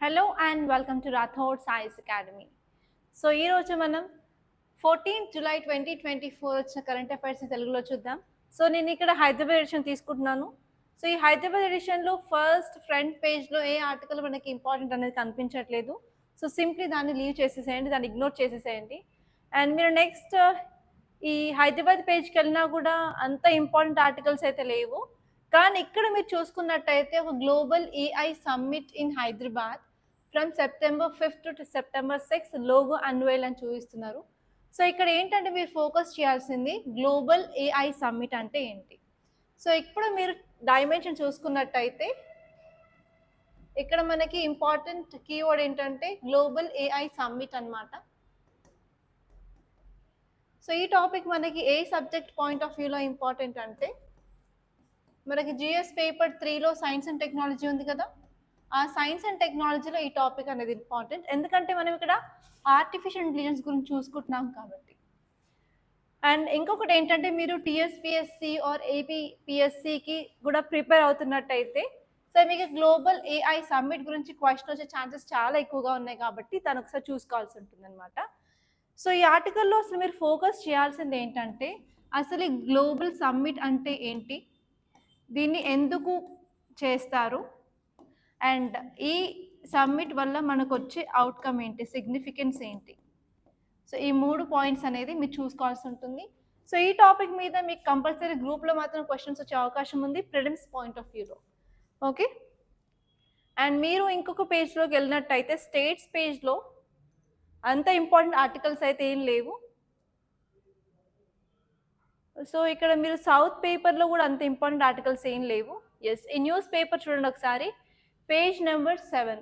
Hello and welcome to Rathod science academy. So ఈరోజు మనం 14th July 2024 వచ్చిన కరెంట్ అఫైర్స్ని తెలుగులో చూద్దాం. సో నేను ఇక్కడ హైదరాబాద్ ఎడిషన్ తీసుకుంటున్నాను. సో ఈ హైదరాబాద్ ఎడిషన్లో ఫస్ట్ ఫ్రంట్ పేజ్లో ఏ ఆర్టికల్ మనకి ఇంపార్టెంట్ అనేది కనిపించట్లేదు. సో సింప్లీ దాన్ని లీవ్ చేసేసేయండి, దాన్ని ఇగ్నోర్ చేసేసేయండి. అండ్ మీరు నెక్స్ట్ ఈ హైదరాబాద్ పేజ్కి వెళ్ళినా కూడా అంత ఇంపార్టెంట్ ఆర్టికల్స్ అయితే లేవు. కానీ ఇక్కడ మీరు చూసుకున్నట్టయితే ఒక global AI summit in Hyderabad from September 5th to September 6th logo అన్వేల్ అని చూపిస్తున్నారు. సో ఇక్కడ ఏంటంటే మీరు ఫోకస్ చేయాల్సింది గ్లోబల్ ఏఐ సమ్మిట్ అంటే ఏంటి. సో ఇప్పుడు మీరు డైమెన్షన్ చూసుకున్నట్టయితే ఇక్కడ మనకి ఇంపార్టెంట్ కీవర్డ్ ఏంటంటే గ్లోబల్ ఏఐ సమ్మిట్ అన్నమాట. సో ఈ టాపిక్ మనకి ఏ సబ్జెక్ట్ పాయింట్ ఆఫ్ వ్యూలో ఇంపార్టెంట్ అంటే మనకి జిఎస్ పేపర్ 3లో సైన్స్ అండ్ టెక్నాలజీ ఉంది కదా, ఆ సైన్స్ అండ్ టెక్నాలజీలో ఈ టాపిక్ అనేది ఇంపార్టెంట్. ఎందుకంటే మనం ఇక్కడ ఆర్టిఫిషియల్ ఇంటెలిజెన్స్ గురించి చూసుకుంటున్నాం కాబట్టి. అండ్ ఇంకొకటి ఏంటంటే మీరు టీఎస్పిఎస్సి ఆర్ ఏపీపిఎస్సికి కూడా ప్రిపేర్ అవుతున్నట్టయితే సో మీకు గ్లోబల్ ఏఐ సమ్మిట్ గురించి క్వశ్చన్ వచ్చే ఛాన్సెస్ చాలా ఎక్కువగా ఉన్నాయి కాబట్టి తను ఒకసారి చూసుకోవాల్సి ఉంటుంది అనమాట. సో ఈ ఆర్టికల్లో అసలు మీరు ఫోకస్ చేయాల్సింది ఏంటంటే అసలు ఈ గ్లోబల్ సమ్మిట్ అంటే ఏంటి, దీన్ని ఎందుకు చేస్తారు, అండ్ ఈ సమ్మిట్ వల్ల మనకు వచ్చే అవుట్కమ్ ఏంటి, సిగ్నిఫికెన్స్ ఏంటి. సో ఈ 3 పాయింట్స్ అనేది మీరు చూసుకోవాల్సి ఉంటుంది. సో ఈ టాపిక్ మీద మీకు కంపల్సరీ గ్రూప్లో మాత్రం క్వశ్చన్స్ వచ్చే అవకాశం ఉంది ప్రిలిమ్స్ పాయింట్ ఆఫ్ వ్యూలో. ఓకే, అండ్ మీరు ఇంకొక పేజ్లోకి వెళ్ళినట్టయితే స్టేట్స్ పేజ్లో అంత ఇంపార్టెంట్ ఆర్టికల్స్ అయితే ఏం లేవు. సో ఇక్కడ మీరు సౌత్ పేపర్లో కూడా అంత ఇంపార్టెంట్ ఆర్టికల్స్ ఏం లేవు. ఎస్, ఈ న్యూస్ పేపర్ చూడండి ఒకసారి, పేజ్ నెంబర్ 7.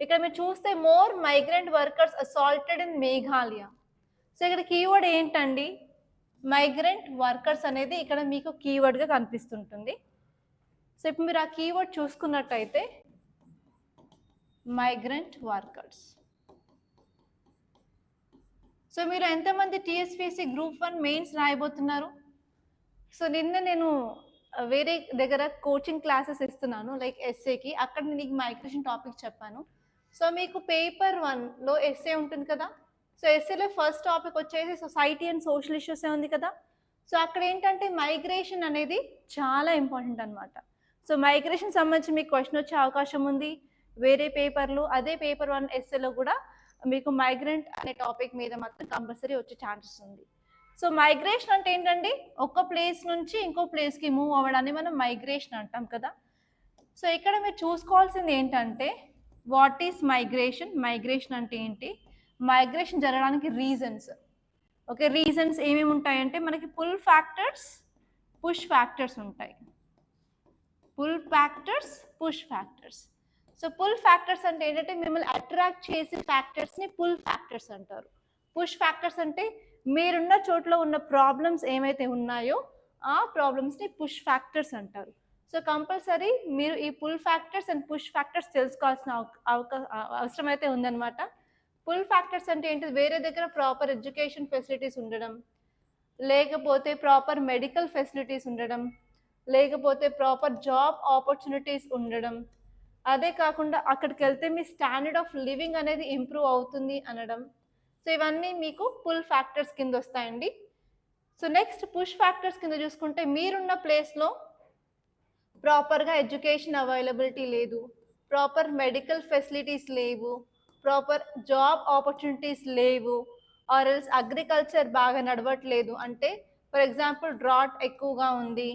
ఇక్కడ మీరు చూస్తే more migrant workers assaulted in Meghalaya. So ఇక్కడ కీవర్డ్ ఏంటండి, మైగ్రెంట్ వర్కర్స్ అనేది ఇక్కడ మీకు కీవర్డ్గా కనిపిస్తుంటుంది. సో ఇప్పుడు మీరు ఆ కీవర్డ్ చూసుకున్నట్టయితే మైగ్రెంట్ వర్కర్స్. సో మీరు ఎంతమంది టీఎస్పీఎస్సీ గ్రూప్ 1 మెయిన్స్ రాయబోతున్నారు? సో నిన్న నేను వేరే దగ్గర కోచింగ్ క్లాసెస్ ఇస్తున్నాను లైక్ ఎస్ఏకి, అక్కడ నీకు మైగ్రేషన్ టాపిక్ చెప్పాను. సో మీకు పేపర్ 1లో ఎస్ఏ ఉంటుంది కదా, సో ఎస్ఏలో ఫస్ట్ టాపిక్ వచ్చేసి సొసైటీ అండ్ సోషల్ ఇష్యూసే ఉంది కదా. సో అక్కడ ఏంటంటే మైగ్రేషన్ అనేది చాలా ఇంపార్టెంట్ అనమాట. సో మైగ్రేషన్ సంబంధించి మీకు క్వశ్చన్ వచ్చే అవకాశం ఉంది వేరే పేపర్లు. అదే పేపర్ 1 ఎస్ఏలో కూడా మీకు మైగ్రెంట్ అనే టాపిక్ మీద మాత్రం కంపల్సరీ వచ్చే ఛాన్సెస్ ఉంది. సో మైగ్రేషన్ అంటే ఏంటండి, ఒక ప్లేస్ నుంచి ఇంకో ప్లేస్కి మూవ్ అవ్వడాన్ని మనం మైగ్రేషన్ అంటాం కదా. సో ఇక్కడ మీరు చూసుకోవాల్సింది ఏంటంటే వాట్ ఈస్ మైగ్రేషన్, మైగ్రేషన్ అంటే ఏంటి, మైగ్రేషన్ జరగడానికి రీజన్స్. ఓకే, రీజన్స్ ఏమేమి ఉంటాయంటే మనకి పుల్ ఫ్యాక్టర్స్, పుష్ ఫ్యాక్టర్స్ ఉంటాయి. Pull factors, push factors. So pull factors అంటే ఏంటంటే మిమ్మల్ని అట్రాక్ట్ చేసే ఫ్యాక్టర్స్ని పుల్ ఫ్యాక్టర్స్ అంటారు. పుష్ ఫ్యాక్టర్స్ అంటే మీరున్న చోట్ల ఉన్న ప్రాబ్లమ్స్ ఏమైతే ఉన్నాయో ఆ ప్రాబ్లమ్స్ని పుష్ ఫ్యాక్టర్స్ అంటారు. సో కంపల్సరీ మీరు ఈ pull factors and push factors తెలుసుకోవాల్సిన అవసరం అయితే ఉందన్నమాట. పుల్ ఫ్యాక్టర్స్ అంటే ఏంటి, వేరే దగ్గర ప్రాపర్ ఎడ్యుకేషన్ ఫెసిలిటీస్ ఉండడం, లేకపోతే ప్రాపర్ మెడికల్ ఫెసిలిటీస్ ఉండడం, లేకపోతే ప్రాపర్ జాబ్ ఆపర్చునిటీస్ ఉండడం, అదే కాకుండా అక్కడికి వెళ్తే మీ స్టాండర్డ్ ఆఫ్ లివింగ్ అనేది ఇంప్రూవ్ అవుతుంది అనడం. సో ఇవన్నీ మీకు పుల్ ఫ్యాక్టర్స్ కింద వస్తాయండి. సో నెక్స్ట్ పుష్ ఫ్యాక్టర్స్ కింద చూసుకుంటే మీరున్న ప్లేస్లో ప్రాపర్గా ఎడ్యుకేషన్ అవైలబిలిటీ లేదు, ప్రాపర్ మెడికల్ ఫెసిలిటీస్ లేవు, ప్రాపర్ జాబ్ ఆపర్చునిటీస్ లేవు, ఆర్ ఎల్స్ అగ్రికల్చర్ బాగా నడవట్లేదు. అంటే ఫర్ ఎగ్జాంపుల్ డ్రాట్ ఎక్కువగా ఉంది,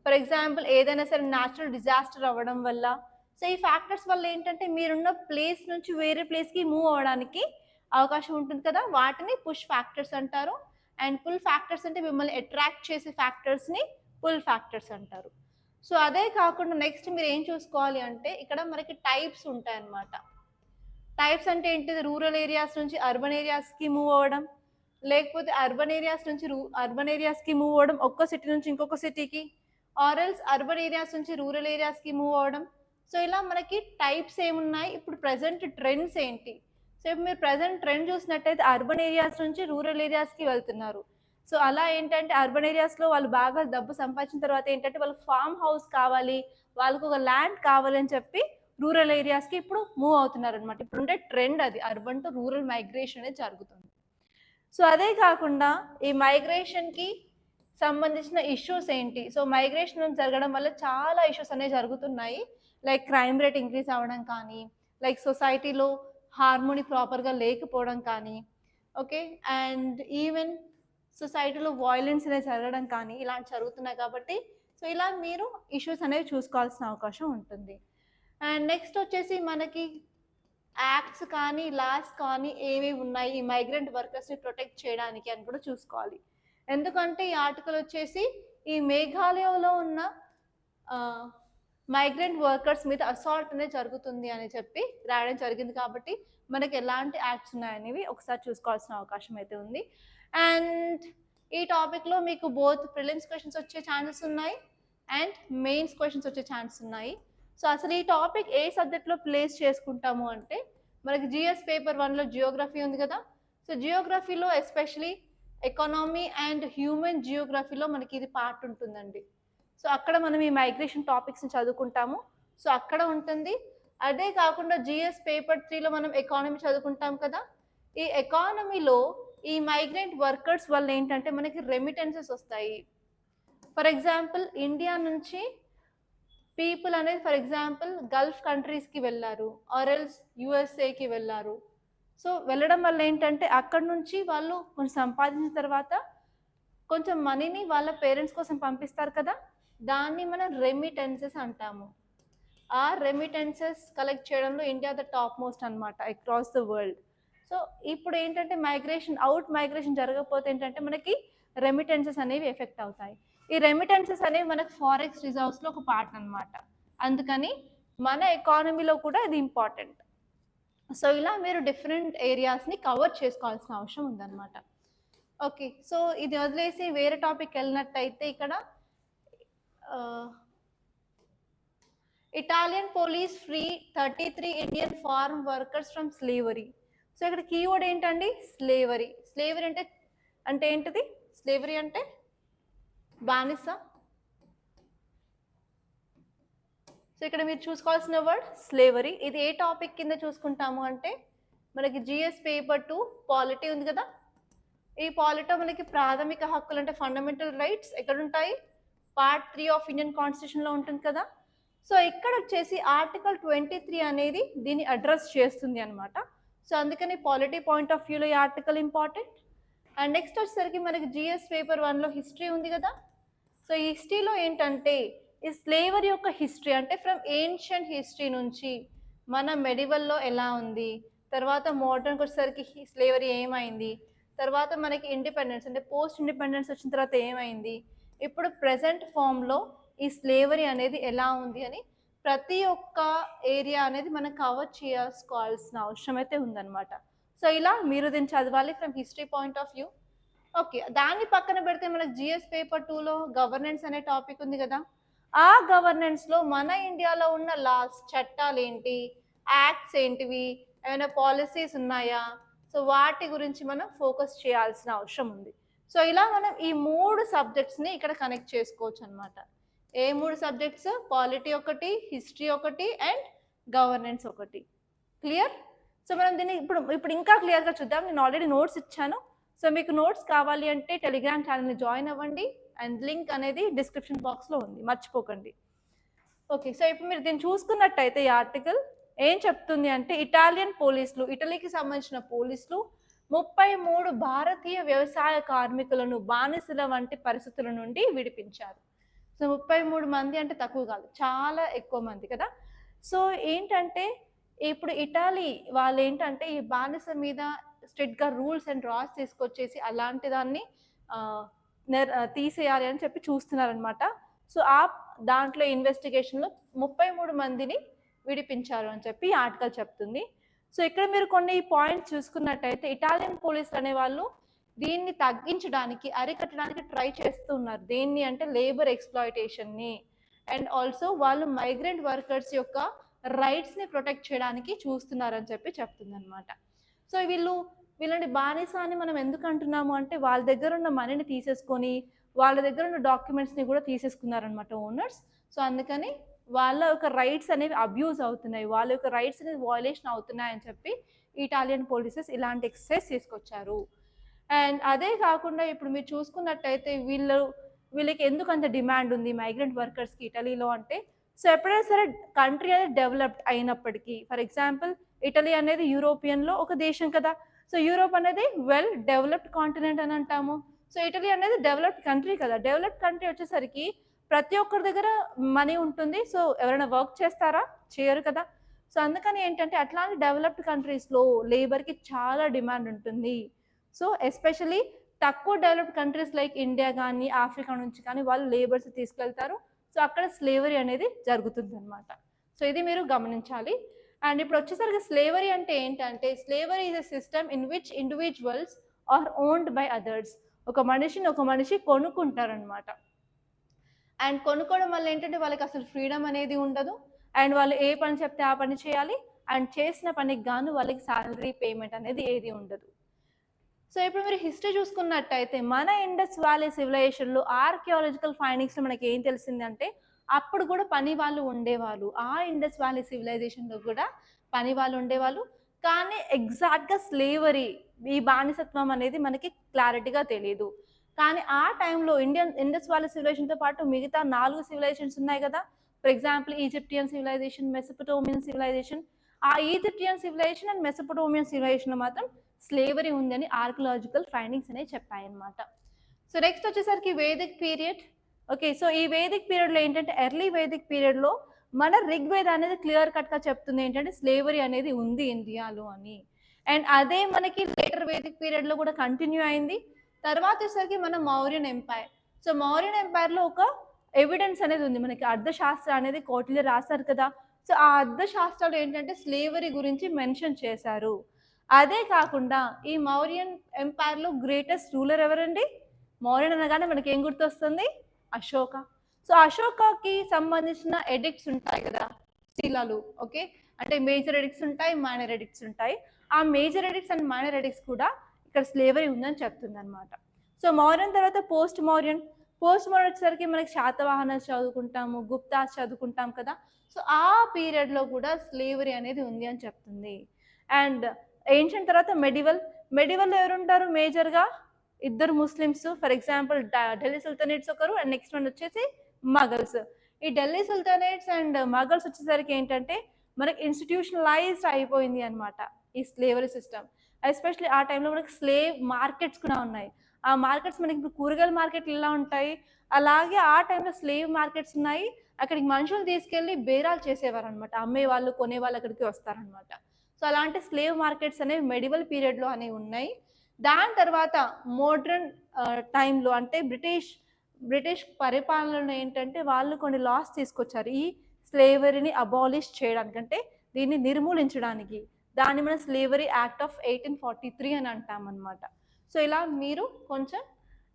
ఫర్ ఎగ్జాంపుల్ ఏదైనా సరే న్యాచురల్ డిజాస్టర్ అవ్వడం వల్ల. సో ఈ ఫ్యాక్టర్స్ వల్ల ఏంటంటే మీరున్న ప్లేస్ నుంచి వేరే ప్లేస్కి మూవ్ అవ్వడానికి అవకాశం ఉంటుంది కదా, వాటిని పుష్ ఫ్యాక్టర్స్ అంటారు. అండ్ పుల్ ఫ్యాక్టర్స్ అంటే మిమ్మల్ని అట్రాక్ట్ చేసే ఫ్యాక్టర్స్ని పుల్ ఫ్యాక్టర్స్ అంటారు. సో అదే కాకుండా నెక్స్ట్ మీరు ఏం చూసుకోవాలి అంటే ఇక్కడ మనకి టైప్స్ ఉంటాయన్నమాట. టైప్స్ అంటే ఏంటిది, రూరల్ ఏరియాస్ నుంచి అర్బన్ ఏరియాస్కి మూవ్ అవ్వడం, లేకపోతే అర్బన్ ఏరియాస్ నుంచి అర్బన్ ఏరియాస్కి మూవ్ అవ్వడం, ఒక్క సిటీ నుంచి ఇంకొక సిటీకి, ఆర్ ఎల్స్ అర్బన్ ఏరియాస్ నుంచి రూరల్ ఏరియాస్కి మూవ్ అవ్వడం. సో ఇలా మనకి టైప్స్ ఏమున్నాయి, ఇప్పుడు ప్రజెంట్ ట్రెండ్స్ ఏంటి. సో ఇప్పుడు మీరు ప్రజెంట్ ట్రెండ్ చూసినట్టయితే అర్బన్ ఏరియాస్ నుంచి రూరల్ ఏరియాస్కి వెళ్తున్నారు. సో అలా ఏంటంటే అర్బన్ ఏరియాస్లో వాళ్ళు బాగా డబ్బు సంపాదించిన తర్వాత ఏంటంటే వాళ్ళు ఫామ్ హౌస్ కావాలి, వాళ్ళకు ఒక ల్యాండ్ కావాలి అని చెప్పి రూరల్ ఏరియాస్కి ఇప్పుడు మూవ్ అవుతున్నారు అనమాట. ఇప్పుడు ఉండే ట్రెండ్ అది, అర్బన్ టు రూరల్ మైగ్రేషన్ అనేది జరుగుతుంది. సో అదే కాకుండా ఈ మైగ్రేషన్కి సంబంధించిన ఇష్యూస్ ఏంటి? సో మైగ్రేషన్ జరగడం వల్ల చాలా ఇష్యూస్ అనేవి జరుగుతున్నాయి. లైక్ క్రైమ్ రేట్ ఇంక్రీజ్ అవ్వడం కానీ, లైక్ సొసైటీలో హార్మోనీ ప్రాపర్గా లేకపోవడం కానీ, ఓకే, అండ్ ఈవెన్ సొసైటీలో వాయిలెన్స్ అనేది జరగడం కానీ ఇలాంటి జరుగుతున్నాయి. కాబట్టి సో ఇలా మీరు ఇష్యూస్ అనేవి చూసుకోవాల్సిన అవకాశం ఉంటుంది. అండ్ నెక్స్ట్ వచ్చేసి మనకి యాక్ట్స్ కానీ లాస్ కానీ ఏవి ఉన్నాయి ఈ మైగ్రెంట్ వర్కర్స్ని ప్రొటెక్ట్ చేయడానికి అని కూడా చూసుకోవాలి. ఎందుకంటే ఈ ఆర్టికల్ వచ్చేసి ఈ మేఘాలయలో ఉన్న మైగ్రెంట్ వర్కర్స్ మీద అసాల్ట్ అనేది జరుగుతుంది అని చెప్పి రాయడం జరిగింది. కాబట్టి మనకి ఎలాంటి యాక్ట్స్ ఉన్నాయనేవి ఒకసారి చూసుకోవాల్సిన అవకాశం అయితే ఉంది. అండ్ ఈ టాపిక్లో మీకు బోత్ ప్రిలిమ్స్ క్వశ్చన్స్ వచ్చే ఛాన్సెస్ ఉన్నాయి అండ్ మెయిన్స్ క్వశ్చన్స్ వచ్చే ఛాన్సెస్ ఉన్నాయి. సో అసలు ఈ టాపిక్ ఏ సబ్జెక్ట్లో ప్లేస్ చేసుకుంటాము అంటే మనకి జిఎస్ పేపర్ 1లో జియోగ్రఫీ ఉంది కదా. సో జియోగ్రఫీలో ఎస్పెషలీ ఎకానమీ అండ్ హ్యూమన్ జియోగ్రఫీలో మనకి ఇది పార్ట్ ఉంటుందండి. సో అక్కడ మనం ఈ మైగ్రేషన్ టాపిక్స్ని చదువుకుంటాము. సో అక్కడ ఉంటుంది. అదే కాకుండా జిఎస్ పేపర్ 3లో మనం ఎకానమీ చదువుకుంటాం కదా. ఈ ఎకానమీలో ఈ మైగ్రెంట్ వర్కర్స్ వల్ల ఏంటంటే మనకి రెమిటెన్సెస్ వస్తాయి. ఫర్ ఎగ్జాంపుల్ ఇండియా నుంచి పీపుల్ అనేది ఫర్ ఎగ్జాంపుల్ గల్ఫ్ కంట్రీస్కి వెళ్ళారు, ఆర్ఎల్స్ యుఎస్ఏకి వెళ్ళారు. సో వెళ్ళడం వల్ల ఏంటంటే అక్కడ నుంచి వాళ్ళు కొంచెం సంపాదించిన తర్వాత కొంచెం మనీని వాళ్ళ పేరెంట్స్ కోసం పంపిస్తారు కదా, దాన్ని మనం రెమిటెన్సెస్ అంటాము. ఆ రెమిటెన్సెస్ కలెక్ట్ చేయడంలో ఇండియా ద టాప్ మోస్ట్ అనమాట అక్రాస్ ద వరల్డ్. సో ఇప్పుడు ఏంటంటే మైగ్రేషన్ జరగకపోతే ఏంటంటే మనకి రెమిటెన్సెస్ అనేవి ఎఫెక్ట్ అవుతాయి. ఈ రెమిటెన్సెస్ అనేవి మనకు ఫారెక్స్ రిజర్వ్స్లో ఒక పార్ట్ అనమాట. అందుకని మన ఎకానమీలో కూడా ఇది ఇంపార్టెంట్. సో ఇలా మీరు డిఫరెంట్ ఏరియాస్ని కవర్ చేసుకోవాల్సిన అవసరం ఉందన్నమాట. ఓకే, సో ఇది వదిలేసి వేరే టాపిక్ వెళ్ళినట్టయితే ఇక్కడ Italian police free 33 Indian farm workers from slavery. So ఇక్కడ కీవర్డ్ ఏంటండి? స్లేవరీ. స్లేవరీ అంటే ఏంటిది? స్లేవరీ అంటే బానిస. సో ఇక్కడ మీరు చూసుకోవాల్సిన వర్డ్ స్లేవరీ. ఇది ఏ టాపిక్ కింద చూసుకుంటాము అంటే మనకి జిఎస్ పేపర్ 2 పాలిటీ ఉంది కదా. ఈ పాలిటీలో మనకి ప్రాథమిక హక్కులు అంటే ఫండమెంటల్ రైట్స్ ఎక్కడుంటాయి? పార్ట్ 3 ఆఫ్ ఇండియన్ కాన్స్టిట్యూషన్లో ఉంటుంది కదా. సో ఇక్కడ వచ్చేసి ఆర్టికల్ 23 అనేది దీన్ని అడ్రస్ చేస్తుంది అనమాట. సో అందుకని పాలిటీ పాయింట్ ఆఫ్ వ్యూలో ఈ ఆర్టికల్ ఇంపార్టెంట్. అండ్ నెక్స్ట్ వచ్చేసరికి మనకి జిఎస్ పేపర్ 1లో హిస్టరీ ఉంది కదా. సో ఈ హిస్టరీలో ఏంటంటే ఈ స్లేవరీ యొక్క హిస్టరీ అంటే ఫ్రమ్ ఏన్షియంట్ హిస్టరీ నుంచి మన మెడివల్లో ఎలా ఉంది, తర్వాత మోడర్న్కి వచ్చేసరికి స్లేవరీ ఏమైంది, తర్వాత మనకి ఇండిపెండెన్స్ అంటే పోస్ట్ ఇండిపెండెన్స్ వచ్చిన తర్వాత ఏమైంది, ఇప్పుడు ప్రెజెంట్ ఫామ్లో ఈ స్లేవరీ అనేది ఎలా ఉంది అని ప్రతి ఒక్క ఏరియా అనేది మనం కవర్ చేసుకోవాల్సిన అవసరం అయితే ఉందన్నమాట. సో ఇలా మీరు దీన్ని చదవాలి from history point of view. Okay, దాన్ని పక్కన పెడితే మనకు జిఎస్ పేపర్ 2లో గవర్నెన్స్ అనే టాపిక్ ఉంది కదా. ఆ గవర్నెన్స్లో మన ఇండియాలో ఉన్న లాస్, చట్టాలు ఏంటి, యాక్ట్స్ ఏంటివి, ఏమైనా పాలసీస్ ఉన్నాయా, సో వాటి గురించి మనం ఫోకస్ చేయాల్సిన అవసరం ఉంది. సో ఇలా మనం ఈ 3 సబ్జెక్ట్స్ని ఇక్కడ కనెక్ట్ చేసుకోవచ్చు అనమాట. ఏ 3 సబ్జెక్ట్స్? పాలిటీ ఒకటి, హిస్టరీ ఒకటి అండ్ గవర్నెన్స్ ఒకటి. క్లియర్? సో మనం దీన్ని ఇప్పుడు ఇంకా క్లియర్గా చూద్దాం. నేను ఆల్రెడీ నోట్స్ ఇచ్చాను. సో మీకు నోట్స్ కావాలి అంటే టెలిగ్రామ్ ఛానల్ని జాయిన్ అవ్వండి అండ్ లింక్ అనేది డిస్క్రిప్షన్ బాక్స్లో ఉంది, మర్చిపోకండి. ఓకే, సో ఇప్పుడు మీరు దీన్ని చూసుకున్నట్టయితే ఈ ఆర్టికల్ ఏం చెప్తుంది అంటే ఇటాలియన్ పోలీసులు, ఇటలీకి సంబంధించిన పోలీసులు 33 భారతీయ వ్యవసాయ కార్మికులను బానిసల వంటి పరిస్థితుల నుండి విడిపించారు. సో 33 మంది అంటే తక్కువ కాదు, చాలా ఎక్కువ మంది కదా. సో ఏంటంటే ఇప్పుడు ఇటాలీ వాళ్ళు ఏంటంటే ఈ బానిస మీద స్ట్రిక్ట్గా రూల్స్ అండ్ లాస్ తీసుకొచ్చేసి అలాంటి దాన్ని తీసేయాలి అని చెప్పి చూస్తున్నారనమాట. సో దాంట్లో ఇన్వెస్టిగేషన్లో 33 మందిని విడిపించారు అని చెప్పి ఈ ఆర్టికల్ చెప్తుంది. సో ఇక్కడ మీరు కొన్ని పాయింట్స్ చూసుకున్నట్టయితే ఇటాలియన్ పోలీసులు అనేవాళ్ళు దీన్ని తగ్గించడానికి, అరికట్టడానికి ట్రై చేస్తూ ఉన్నారు. దేన్ని అంటే లేబర్ ఎక్స్ప్లాయిటేషన్ని అండ్ ఆల్సో వాళ్ళు మైగ్రెంట్ వర్కర్స్ యొక్క రైట్స్ని ప్రొటెక్ట్ చేయడానికి చూస్తున్నారని చెప్పి చెప్తుంది అనమాట. సో వీళ్ళని బానిస అని మనం ఎందుకు అంటున్నాము అంటే వాళ్ళ దగ్గర ఉన్న మనీని తీసేసుకొని వాళ్ళ దగ్గర ఉన్న డాక్యుమెంట్స్ని కూడా తీసేసుకున్నారనమాట ఓనర్స్. సో అందుకని వాళ్ళ యొక్క రైట్స్ అనేవి అబ్యూజ్ అవుతున్నాయి, వాళ్ళ యొక్క రైట్స్ అనేది వయలేషన్ అవుతున్నాయి అని చెప్పి ఇటాలియన్ పోలీసెస్ ఇలాంటి ఎక్సర్సైజ్ తీసుకొచ్చారు. అండ్ అదే కాకుండా ఇప్పుడు మీరు చూసుకున్నట్టయితే వీళ్ళకి ఎందుకు అంత డిమాండ్ ఉంది మైగ్రెంట్ వర్కర్స్కి ఇటలీలో అంటే, సో ఎప్పుడైనా సరే కంట్రీ అనేది డెవలప్డ్ అయినప్పటికీ, ఫర్ ఎగ్జాంపుల్ ఇటలీ అనేది యూరోపియన్లో ఒక దేశం కదా, సో యూరోప్ అనేది వెల్ డెవలప్డ్ కాంటినెంట్ అని అంటాము. సో ఇటలీ అనేది డెవలప్డ్ కంట్రీ కదా, డెవలప్డ్ కంట్రీ వచ్చేసరికి ప్రతి ఒక్కరి దగ్గర మనీ ఉంటుంది. సో ఎవరైనా వర్క్ చేస్తారా? చేయరు కదా. సో అందుకని ఏంటంటే అట్లాంటి డెవలప్డ్ కంట్రీస్లో లేబర్కి చాలా డిమాండ్ ఉంటుంది. సో ఎస్పెషలీ తక్కువ డెవలప్డ్ కంట్రీస్ లైక్ ఇండియా కానీ ఆఫ్రికా నుంచి కానీ వాళ్ళు లేబర్స్ తీసుకెళ్తారు. సో అక్కడ స్లేవరీ అనేది జరుగుతుంది అనమాట. సో ఇది మీరు గమనించాలి. అండ్ ఇప్పుడు వచ్చేసరికి స్లేవరీ అంటే ఏంటంటే, slavery is a system in which individuals are owned by others. ఒక మనిషి కొనుక్కుంటారనమాట. అండ్ కొనుక్కోవడం వల్ల ఏంటంటే వాళ్ళకి అసలు ఫ్రీడమ్ అనేది ఉండదు. అండ్ వాళ్ళు ఏ పని చెప్తే ఆ పని చేయాలి. అండ్ చేసిన పనికి గాను వాళ్ళకి సాలరీ పేమెంట్ అనేది ఏది ఉండదు. సో ఇప్పుడు మీరు హిస్టరీ చూసుకున్నట్టయితే మన ఇండస్ వ్యాలీ సివిలైజేషన్లో ఆర్కియాలజికల్ ఫైండింగ్స్లో మనకి ఏం తెలిసిందంటే, అప్పుడు కూడా పని వాళ్ళు ఉండేవాళ్ళు. ఆ ఇండస్ వ్యాలీ సివిలైజేషన్లో కూడా పని వాళ్ళు ఉండేవాళ్ళు. కానీ ఎగ్జాక్ట్గా స్లేవరీ, ఈ బానిసత్వం అనేది మనకి క్లారిటీగా తెలియదు. కానీ ఆ టైంలో ఇండస్ వ్యాలీ సివిలైజేషన్తో పాటు మిగతా 4 సివిలైజేషన్స్ ఉన్నాయి కదా. For example Egyptian civilisation, Mesopotamian civilisation. ఆ ఈజిప్టియన్ సివిలైజేషన్ అండ్ మెసోపటోమియన్ సివిలైజేషన్లో మాత్రం స్లేవరీ ఉందని ఆర్కియలాజికల్ ఫైండింగ్స్ అనేవి చెప్పాయన్నమాట. సో నెక్స్ట్ వచ్చేసరికి వేదిక్ పీరియడ్. ఓకే, సో ఈ వేదిక్ పీరియడ్లో ఏంటంటే ఎర్లీ వేదిక్ పీరియడ్లో మన ఋగ్వేద అనేది క్లియర్ కట్గా చెప్తుంది ఏంటంటే స్లేవరీ అనేది ఉంది ఇండియాలో అని. అండ్ అదే మనకి లేటర్ వేదిక్ పీరియడ్లో కూడా కంటిన్యూ అయింది. తర్వాత వచ్చేసరికి మన మౌర్యన్ ఎంపైర్. సో మౌర్యన్ ఎంపైర్లో ఒక ఎవిడెన్స్ అనేది ఉంది మనకి, అర్థశాస్త్ర అనేది కోటిలో రాశారు కదా. సో ఆ అర్థశాస్త్రాలు ఏంటంటే స్లేవరీ గురించి మెన్షన్ చేశారు. అదే కాకుండా ఈ మౌర్యన్ ఎంపైర్లో గ్రేటెస్ట్ రూలర్ ఎవరండి? మౌర్యన్ అనగానే మనకి ఏం గుర్తొస్తుంది? అశోక. సో అశోకకి సంబంధించిన ఎడిక్ట్స్ ఉంటాయి కదా, శిలాలు. ఓకే, అంటే మేజర్ ఎడిక్ట్స్ ఉంటాయి, మైనర్ ఎడిక్ట్స్ ఉంటాయి. ఆ major edicts and minor edicts కూడా ఇక్కడ స్లేవరీ ఉందని చెప్తుంది అనమాట. సో మౌర్యన్ తర్వాత పోస్ట్ మౌర్యన్ వచ్చేసరికి మనకి శాతవాహనాలు చదువుకుంటాము, గుప్తాస్ చదువుకుంటాం కదా. సో ఆ పీరియడ్లో కూడా స్లేవరీ అనేది ఉంది అని చెప్తుంది. అండ్ ఏన్షియంట్ తర్వాత మెడివల్లో ఎవరుంటారు? మేజర్గా ఇద్దరు Muslims. For example Delhi sultanates ఒకరు, అండ్ నెక్స్ట్ వన్ వచ్చేసి మగల్స్. ఈ ఢిల్లీ సుల్తానేట్స్ అండ్ మగల్స్ వచ్చేసరికి ఏంటంటే మనకి ఇన్స్టిట్యూషనలైజ్డ్ అయిపోయింది అనమాట ఈ స్లేవరీ సిస్టమ్. ఎస్పెషల్లీ ఆ టైంలో మనకి స్లేవ్ మార్కెట్స్ కూడా ఉన్నాయి. ఆ మార్కెట్స్ మనకి ఇప్పుడు కూరగాయల మార్కెట్లు ఎలా ఉంటాయి, అలాగే ఆ టైంలో స్లేవ్ మార్కెట్స్ ఉన్నాయి. అక్కడికి మనుషులు తీసుకెళ్ళి బేరాలు చేసేవారు అనమాట, అమ్మేవాళ్ళు కొనేవాళ్ళు అక్కడికి వస్తారనమాట. సో అలాంటి స్లేవ్ మార్కెట్స్ అనేవి మెడివల్ పీరియడ్లో అనేవి ఉన్నాయి. దాని తర్వాత మోడ్రన్ టైంలో అంటే బ్రిటిష్ పరిపాలనలో ఏంటంటే వాళ్ళు కొన్ని లాస్ తీసుకొచ్చారు ఈ స్లేవరీని అబాలిష్ చేయడానికి, అంటే దీన్ని నిర్మూలించడానికి. దాన్ని మనం స్లేవరీ యాక్ట్ ఆఫ్ 1843 అని అంటామన్నమాట. సో ఇలా మీరు కొంచెం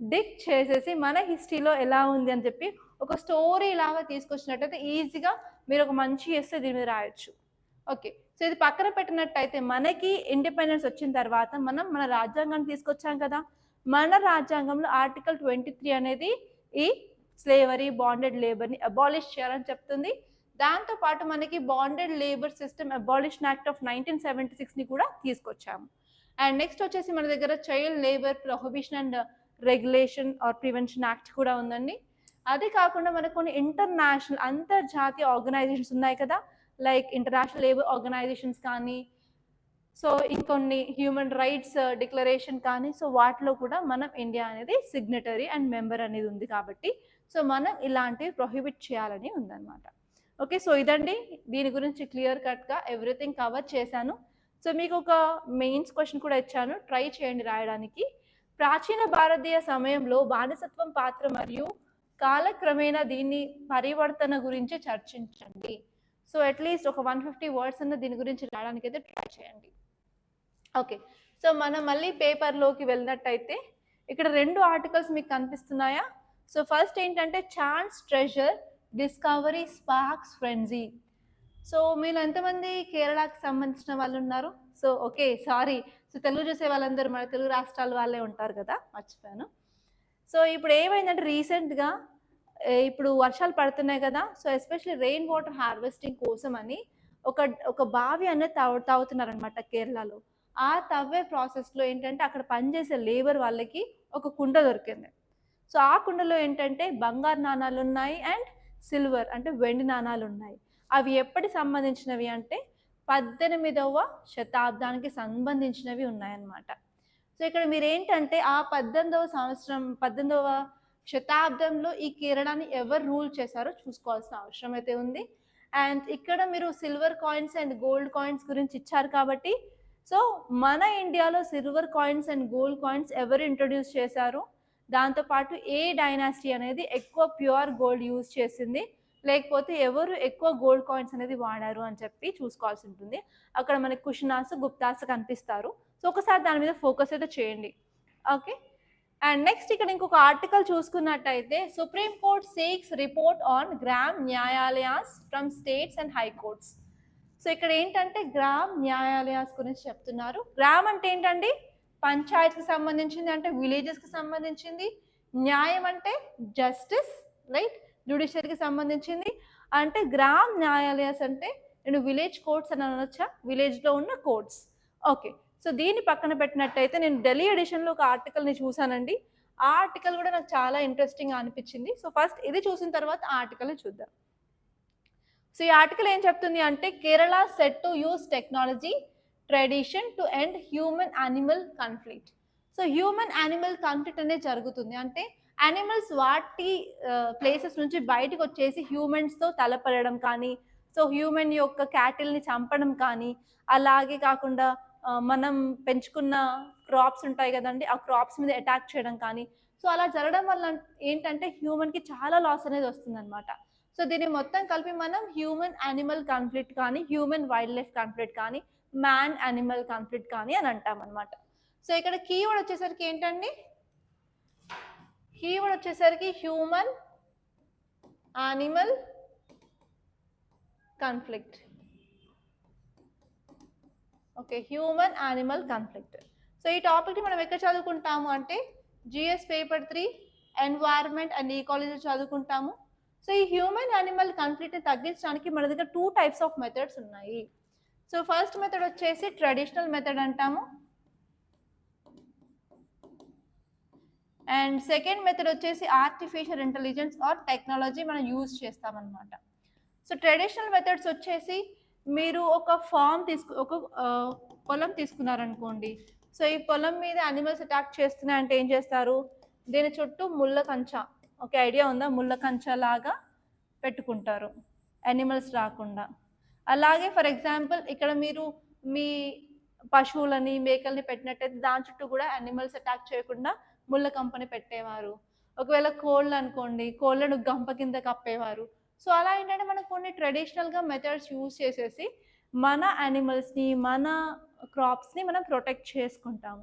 డిక్ చేసేసి మన హిస్టరీలో ఎలా ఉంది అని చెప్పి ఒక స్టోరీ లాగా తీసుకొచ్చినట్టయితే ఈజీగా మీరు ఒక మంచి ఎస్సే దీని మీద రాయొచ్చు. ఓకే, సో ఇది పక్కన పెట్టినట్టయితే మనకి ఇండిపెండెన్స్ వచ్చిన తర్వాత మనం మన రాజ్యాంగాన్ని తీసుకొచ్చాం కదా. మన రాజ్యాంగంలో ఆర్టికల్ 23 అనేది ఈ స్లేవరీ బాండెడ్ లేబర్ని అబాలిష్ చేయాలని చెప్తుంది. దాంతోపాటు మనకి bonded labour system abolition act of 1976ని కూడా తీసుకొచ్చాము. అండ్ నెక్స్ట్ వచ్చేసి మన దగ్గర child labour prohibition and regulation or prevention act కూడా ఉందండి. అదే కాకుండా మనకు కొన్ని ఇంటర్నేషనల్ అంతర్జాతీయ ఆర్గనైజేషన్స్ ఉన్నాయి కదా, లైక్ ఇంటర్నేషనల్ లేబర్ ఆర్గనైజేషన్స్ కానీ, సో ఇంకొన్ని హ్యూమన్ రైట్స్ డిక్లరేషన్ కానీ, సో వాటిలో కూడా మనం ఇండియా అనేది సిగ్నటరీ అండ్ మెంబర్ అనేది ఉంది కాబట్టి సో మనం ఇలాంటివి ప్రొహిబిట్ చేయాలని ఉందన్నమాట. ఓకే, సో ఇదండి దీని గురించి క్లియర్ కట్గా ఎవ్రీథింగ్ కవర్ చేశాను. సో మీకు ఒక మెయిన్స్ క్వశ్చన్ కూడా ఇచ్చాను, ట్రై చేయండి రాయడానికి. ప్రాచీన భారతీయ సమయంలో బానిసత్వం పాత్ర మరియు కాలక్రమేణా దీన్ని పరివర్తన గురించి చర్చించండి. సో అట్లీస్ట్ ఒక 150 వర్డ్స్ అన్న దీని గురించి రాయడానికి అయితే ట్రై చేయండి. ఓకే, సో మనం మళ్ళీ పేపర్లోకి వెళ్ళినట్టయితే ఇక్కడ 2 ఆర్టికల్స్ మీకు కనిపిస్తున్నాయా? సో ఫస్ట్ ఏంటంటే chance treasure discovery sparks frenzy. So మీరు ఎంతమంది కేరళకి సంబంధించిన వాళ్ళు ఉన్నారు? So okay, sorry, so Telugu చూసే వాళ్ళందరూ మన తెలుగు రాష్ట్రాల వాళ్ళే ఉంటారు కదా, మర్చిపోయాను. సో ఇప్పుడు ఏమైందంటే రీసెంట్గా ఇప్పుడు వర్షాలు పడుతున్నాయి కదా! So, especially rain water harvesting కోసమని ఒక ఒక బావి అనేది తవ్వుతున్నారనమాట కేరళలో. ఆ తవ్వే ప్రాసెస్‌లో ఏంటంటే అక్కడ పనిచేసే లేబర్ వాళ్ళకి ఒక కుండ దొరికింది. సో, ఆ కుండలో ఏంటంటే బంగారు నాణాలున్నాయి అండ్ సిల్వర్ అంటే వెండి నాణాలున్నాయి. అవి ఎప్పటికి సంబంధించినవి అంటే 18వ శతాబ్దానికి సంబంధించినవి ఉన్నాయన్నమాట. సో, ఇక్కడ మీరేంటంటే ఆ 18వ శతాబ్దంలో ఈ కేరళని ఎవరు రూల్ చేశారో చూసుకోవాల్సిన అవసరం అయితే ఉంది. అండ్ ఇక్కడ మీరు silver coins and gold coins గురించి ఇచ్చారు కాబట్టి, సో మన ఇండియాలో silver coins and gold coins ఎవరు ఇంట్రొడ్యూస్ చేశారు? దాంతో పాటు ఏ డైనాసిటీ అనేది ఎక్కువ ప్యూర్ గోల్డ్ యూజ్ చేసింది? లేకపోతే ఎవరు ఎక్కువ గోల్డ్ కాయిన్స్ అనేది వాడారు అని చెప్పి చూసుకోవాల్సి ఉంటుంది. అక్కడ మనకి కుషనాస్, గుప్తాస్ కనిపిస్తారు. సో, ఒకసారి దాని మీద ఫోకస్ అయితే చేయండి. ఓకే. అండ్ నెక్స్ట్ ఇక్కడ ఇంకొక ఆర్టికల్ చూసుకున్నట్టయితే supreme court seeks report on Gram Nyayalayas from states and high courts. So ఇక్కడ ఏంటంటే గ్రామ్ న్యాయాలయాస్ గురించి చెప్తున్నారు. గ్రామ్ అంటే ఏంటండి? పంచాయత్కి సంబంధించింది, అంటే విలేజెస్కి సంబంధించింది. న్యాయం అంటే జస్టిస్, రైట్, జ్యుడిషియరీకి సంబంధించింది. అంటే గ్రామ్ న్యాయాలయాస్ అంటే నేను విలేజ్ కోర్ట్స్ అని అనొచ్చా? విలేజ్లో ఉన్న కోర్ట్స్. ఓకే. సో దీన్ని పక్కన పెట్టినట్టయితే నేను ఢిల్లీ ఎడిషన్లో ఒక ఆర్టికల్ని చూసానండి. ఆ ఆర్టికల్ కూడా నాకు చాలా ఇంట్రెస్టింగ్గా అనిపించింది. సో ఫస్ట్ ఇది చూసిన తర్వాత ఆ ఆర్టికల్ని చూద్దాం. సో ఈ ఆర్టికల్ ఏం చెప్తుంది అంటే Kerala set to use technology tradition to end human animal conflict. So human animal conflict అనేది జరుగుతుంది. అంటే యానిమల్స్ వాటి ప్లేసెస్ నుంచి బయటకు వచ్చేసి హ్యూమన్స్తో తలపడడం కానీ, సో హ్యూమన్ యొక్క క్యాటిల్ని చంపడం కానీ, అలాగే కాకుండా మనం పెంచుకున్న క్రాప్స్ ఉంటాయి కదండి, ఆ క్రాప్స్ మీద అటాక్ చేయడం కానీ, సో అలా జరగడం వల్ల ఏంటంటే హ్యూమన్కి చాలా లాస్ అనేది వస్తుందన్నమాట. సో దీన్ని మొత్తం కలిపి మనం హ్యూమన్ యానిమల్ కాన్ఫ్లిక్ట్ కానీ, హ్యూమన్ వైల్డ్ లైఫ్ కాన్ఫ్లిక్ట్ కానీ, మ్యాన్ యానిమల్ కాన్ఫ్లిక్ట్ కానీ అని అంటాం అనమాట. సో ఇక్కడ కీవర్డ్ వచ్చేసరికి ఏంటండి? కీవర్డ్ వచ్చేసరికి human animal conflict. Okay, human animal conflict. So ఈ టాపిక్ని మనం ఎక్కడ చదువుకుంటాము అంటే GS paper 3 environment and ecology చదువుకుంటాము. సో ఈ హ్యూమన్ యానిమల్ కాన్ఫ్లిక్ట్ని తగ్గించడానికి మన దగ్గర 2 టైప్స్ ఆఫ్ మెథడ్స్ ఉన్నాయి. సో ఫస్ట్ మెథడ్ వచ్చేసి ట్రెడిషనల్ మెథడ్ అంటాము, అండ్ సెకండ్ మెథడ్ వచ్చేసి ఆర్టిఫిషియల్ ఇంటెలిజెన్స్ ఆర్ టెక్నాలజీ మనం యూజ్ చేస్తామన్నమాట. సో ట్రెడిషనల్ మెథడ్స్ వచ్చేసి మీరు ఒక పొలం తీసుకున్నారనుకోండి. సో ఈ పొలం మీద యానిమల్స్ అటాక్ చేస్తున్నాయి అంటే ఏం చేస్తారు? దీని చుట్టూ ముళ్ళ కంచ, ఓకే ఐడియా ఉందా? ముళ్ళ కంచ లాగా పెట్టుకుంటారు యానిమల్స్ రాకుండా. అలాగే ఫర్ ఎగ్జాంపుల్ ఇక్కడ మీరు మీ పశువులని, మేకల్ని పెట్టినట్టయితే దాని చుట్టూ కూడా యానిమల్స్ అటాక్ చేయకుండా ముళ్ళ కంపని పెట్టేవారు. ఒకవేళ కోళ్ళు అనుకోండి, కోళ్ళను గంప కింద కప్పేవారు. సో అలా ఏంటంటే మనం కొన్ని ట్రెడిషనల్గా మెథడ్స్ యూజ్ చేసేసి మన యానిమల్స్ని, మన క్రాప్స్ని మనం ప్రొటెక్ట్ చేసుకుంటాము.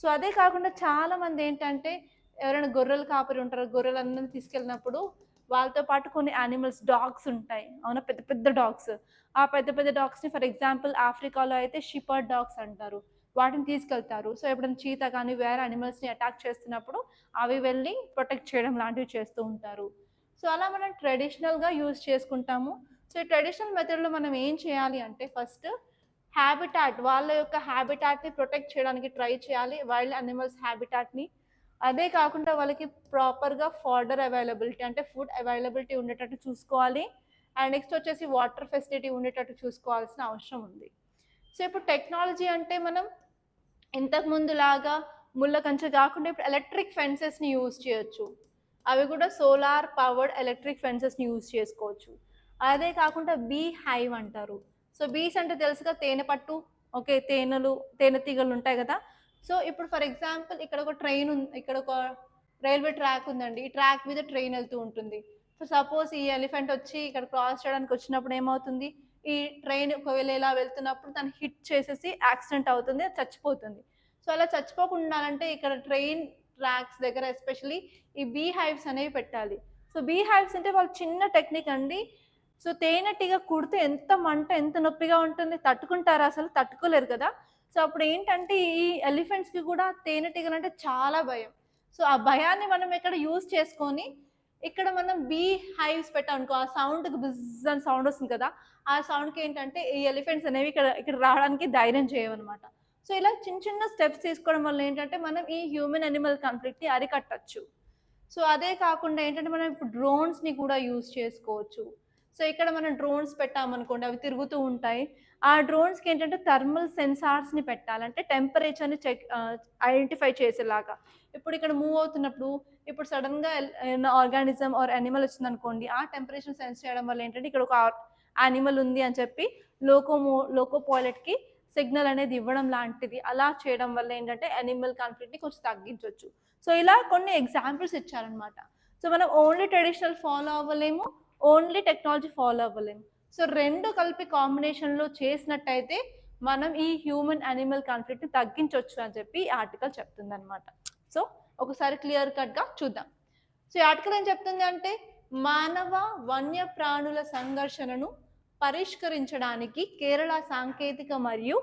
సో అదే కాకుండా చాలామంది ఏంటంటే ఎవరైనా గొర్రెలు కాపరి ఉంటారు, గొర్రెలందరినీ తీసుకెళ్ళినప్పుడు వాళ్ళతో పాటు కొన్ని యానిమల్స్, డాగ్స్ ఉంటాయి, అవునా, పెద్ద పెద్ద డాగ్స్. ఆ పెద్ద పెద్ద డాగ్స్ని ఫర్ ఎగ్జాంపుల్ ఆఫ్రికాలో అయితే షిపర్డ్ డాగ్స్ అంటారు, వాటిని తీసుకెళ్తారు. సో ఎప్పుడైనా చీత కానీ వేరే యానిమల్స్ని అటాక్ చేస్తున్నప్పుడు అవి వెళ్ళి ప్రొటెక్ట్ చేయడం లాంటివి చేస్తూ ఉంటారు. సో అలా మనం ట్రెడిషనల్గా యూజ్ చేసుకుంటాము. సో ఈ ట్రెడిషనల్ మెథడ్లో మనం ఏం చేయాలి అంటే ఫస్ట్ హ్యాబిటాట్, వాళ్ళ యొక్క హ్యాబిటాట్ని ప్రొటెక్ట్ చేయడానికి ట్రై చేయాలి, వైల్డ్ యానిమల్స్ హ్యాబిటాట్ని. అదే కాకుండా వాళ్ళకి ప్రాపర్గా ఫాడర్ అవైలబిలిటీ అంటే ఫుడ్ అవైలబిలిటీ ఉండేటట్టు చూసుకోవాలి. అండ్ నెక్స్ట్ వచ్చేసి వాటర్ ఫెసిలిటీ ఉండేటట్టు చూసుకోవాల్సిన అవసరం ఉంది. సో ఇప్పుడు టెక్నాలజీ అంటే మనం ఇంతకుముందు లాగా ముళ్ళ కంచె కాకుండా ఇప్పుడు ఎలక్ట్రిక్ ఫెన్సెస్ని యూజ్ చేయొచ్చు. అవి కూడా సోలార్ పవర్డ్ ఎలక్ట్రిక్ ఫెన్సెస్ని యూజ్ చేసుకోవచ్చు. అదే కాకుండా బీ హైవ్ అంటారు. సో బీస్ అంటే తెలుసుగా, తేనె పట్టు, ఓకే, తేనెటీగలు ఉంటాయి కదా. సో ఇప్పుడు ఫర్ ఎగ్జాంపుల్ ఇక్కడ ఒక ట్రైన్ ఉంది, ఇక్కడ ఒక రైల్వే ట్రాక్ ఉందండి, ఈ ట్రాక్ మీద ట్రైన్ వెళ్తూ ఉంటుంది. సో సపోజ్ ఈ ఎలిఫెంట్ వచ్చి ఇక్కడ క్రాస్ చేయడానికి వచ్చినప్పుడు ఏమవుతుంది? ఈ ట్రైన్ ఒకవేళ ఇలా వెళ్తున్నప్పుడు తను హిట్ చేసేసి యాక్సిడెంట్ అవుతుంది, అది చచ్చిపోతుంది. సో అలా చచ్చిపోకుండా ఉండాలంటే ఇక్కడ ట్రైన్ ట్రాక్స్ దగ్గర ఎస్పెషలీ ఈ బీ హైవ్స్ అనేవి పెట్టాలి. సో బీ హైవ్స్ అంటే వాళ్ళు చిన్న టెక్నిక్ అండి. సో తేనెటీగ కుడితే ఎంత మంట, ఎంత నొప్పిగా ఉంటుంది, తట్టుకుంటారా? అసలు తట్టుకోలేరు కదా. సో అప్పుడు ఏంటంటే ఈ ఎలిఫెంట్స్కి కూడా తేనెటీగలు అంటే చాలా భయం. సో ఆ భయాన్ని మనం ఇక్కడ యూజ్ చేసుకొని ఇక్కడ మనం బీ హైవ్స్ పెట్టామనుకో, ఆ సౌండ్కి బిజ్ అని సౌండ్ వస్తుంది కదా, ఆ సౌండ్కి ఏంటంటే ఈ ఎలిఫెంట్స్ అనేవి ఇక్కడ ఇక్కడ రావడానికి ధైర్యం చేయవన్నమాట. సో ఇలా చిన్న చిన్న స్టెప్స్ తీసుకోవడం వల్ల ఏంటంటే మనం ఈ హ్యూమన్ అనిమల్ కాన్ఫ్లిక్ట్ని అరికట్టచ్చు. సో అదే కాకుండా ఏంటంటే మనం ఇప్పుడు డ్రోన్స్ని కూడా యూజ్ చేసుకోవచ్చు. సో ఇక్కడ మనం డ్రోన్స్ పెట్టామనుకోండి, అవి తిరుగుతూ ఉంటాయి. ఆ డ్రోన్స్కి ఏంటంటే థర్మల్ సెన్సార్స్ని పెట్టాలంటే టెంపరేచర్ని ఐడెంటిఫై చేసేలాగా. ఇప్పుడు ఇక్కడ మూవ్ అవుతున్నప్పుడు ఇప్పుడు సడన్గా ఆర్గానిజం ఆర్ యానిమల్ వచ్చిందనుకోండి, ఆ టెంపరేచర్ సెన్స్ చేయడం వల్ల ఏంటంటే ఇక్కడ ఒక యానిమల్ ఉంది అని చెప్పి లోకో పైలట్కి సిగ్నల్ అనేది ఇవ్వడం లాంటిది. అలా చేయడం వల్ల ఏంటంటే యానిమల్ కాన్ఫ్లిక్ట్ని కొంచెం తగ్గించవచ్చు. సో ఇలా కొన్ని ఎగ్జాంపుల్స్ ఇచ్చారనమాట. సో మనం ఓన్లీ ట్రెడిషనల్ ఫాలో అవ్వలేము, ఓన్లీ టెక్నాలజీ ఫాలో అవ్వలేము. సో రెండు కలిపి కాంబినేషన్లో చేసినట్టయితే మనం ఈ హ్యూమన్ యానిమల్ కాన్ఫ్లిక్ట్ని తగ్గించవచ్చు అని చెప్పి ఈ ఆర్టికల్ చెప్తుంది అనమాట. సో ఒకసారి క్లియర్ కట్గా చూద్దాం. సో ఈ ఆర్టికల్ ఏం చెప్తుంది అంటే మానవ వన్య ప్రాణుల సంఘర్షణను పరిష్కరించడానికి కేరళ సాంకేతిక మరియు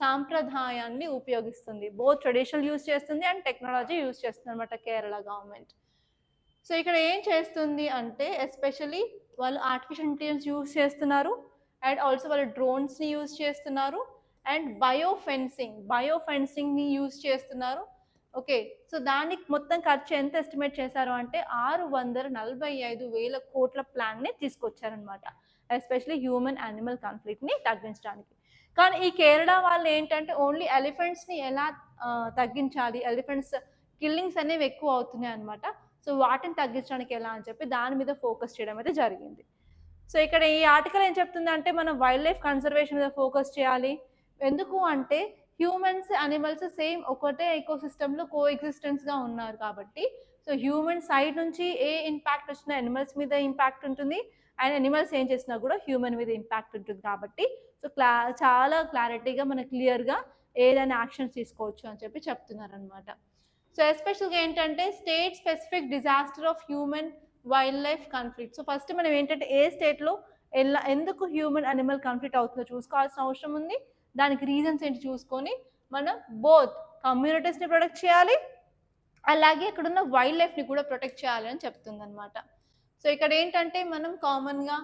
సాంప్రదాయాన్ని ఉపయోగిస్తుంది. బోత్ ట్రెడిషనల్ యూజ్ చేస్తుంది అండ్ టెక్నాలజీ యూజ్ చేస్తుంది అనమాట కేరళ గవర్నమెంట్. సో ఇక్కడ ఏం చేస్తుంది అంటే ఎస్పెషలీ వాళ్ళు ఆర్టిఫిషియల్ ఇంటెలిజెన్స్ యూజ్ చేస్తున్నారు అండ్ ఆల్సో వాళ్ళు డ్రోన్స్ని యూజ్ చేస్తున్నారు అండ్ బయోఫెన్సింగ్ని యూజ్ చేస్తున్నారు. ఓకే, సో దానికి మొత్తం ఖర్చు ఎంత ఎస్టిమేట్ చేశారు అంటే 645,000 కోట్ల ప్లాన్ని తీసుకొచ్చారనమాట, ఎస్పెషలీ హ్యూమన్ యానిమల్ కాన్ఫ్లిక్ట్ని తగ్గించడానికి. కానీ ఈ కేరళ వాళ్ళు ఏంటంటే ఓన్లీ ఎలిఫెంట్స్ని ఎలా తగ్గించాలి, ఎలిఫెంట్స్ కిల్లింగ్స్ అనేవి ఎక్కువ అవుతున్నాయి అనమాట. సో వాటిని తగ్గించడానికి ఎలా అని చెప్పి దాని మీద ఫోకస్ చేయడం అయితే జరిగింది. సో ఇక్కడ ఈ ఆర్టికల్ ఏం చెప్తుంది అంటే మనం వైల్డ్ లైఫ్ కన్జర్వేషన్ మీద ఫోకస్ చేయాలి. ఎందుకు అంటే హ్యూమన్స్ అనిమల్స్ సేమ్ ఒకటే ఎకోసిస్టంలో కో ఎగ్జిస్టెన్స్గా ఉన్నారు కాబట్టి, సో హ్యూమన్ సైడ్ నుంచి ఏ ఇంపాక్ట్ వచ్చినా అనిమల్స్ మీద ఇంపాక్ట్ ఉంటుంది అండ్ అనిమల్స్ ఏం చేసినా కూడా హ్యూమన్ మీద ఇంపాక్ట్ ఉంటుంది కాబట్టి సో చాలా క్లారిటీగా మనకు క్లియర్గా ఏదైనా యాక్షన్స్ తీసుకోవచ్చు అని చెప్పి చెప్తున్నారు అనమాట. సో ఎస్పెషల్గా ఏంటంటే state specific disaster of human wild life conflict. So first మనం ఏంటంటే ఏ స్టేట్లో ఎందుకు హ్యూమన్ అనిమల్ కాన్ఫ్లిక్ట్ అవుతుందో చూసుకోవాల్సిన అవసరం ఉంది. దానికి రీజన్స్ ఏంటి చూసుకొని మనం బోత్ కమ్యూనిటీస్ని ప్రొటెక్ట్ చేయాలి, అలాగే ఇక్కడ ఉన్న వైల్డ్ లైఫ్ని కూడా ప్రొటెక్ట్ చేయాలి అని చెప్తుంది అనమాట. సో ఇక్కడ ఏంటంటే మనం కామన్గా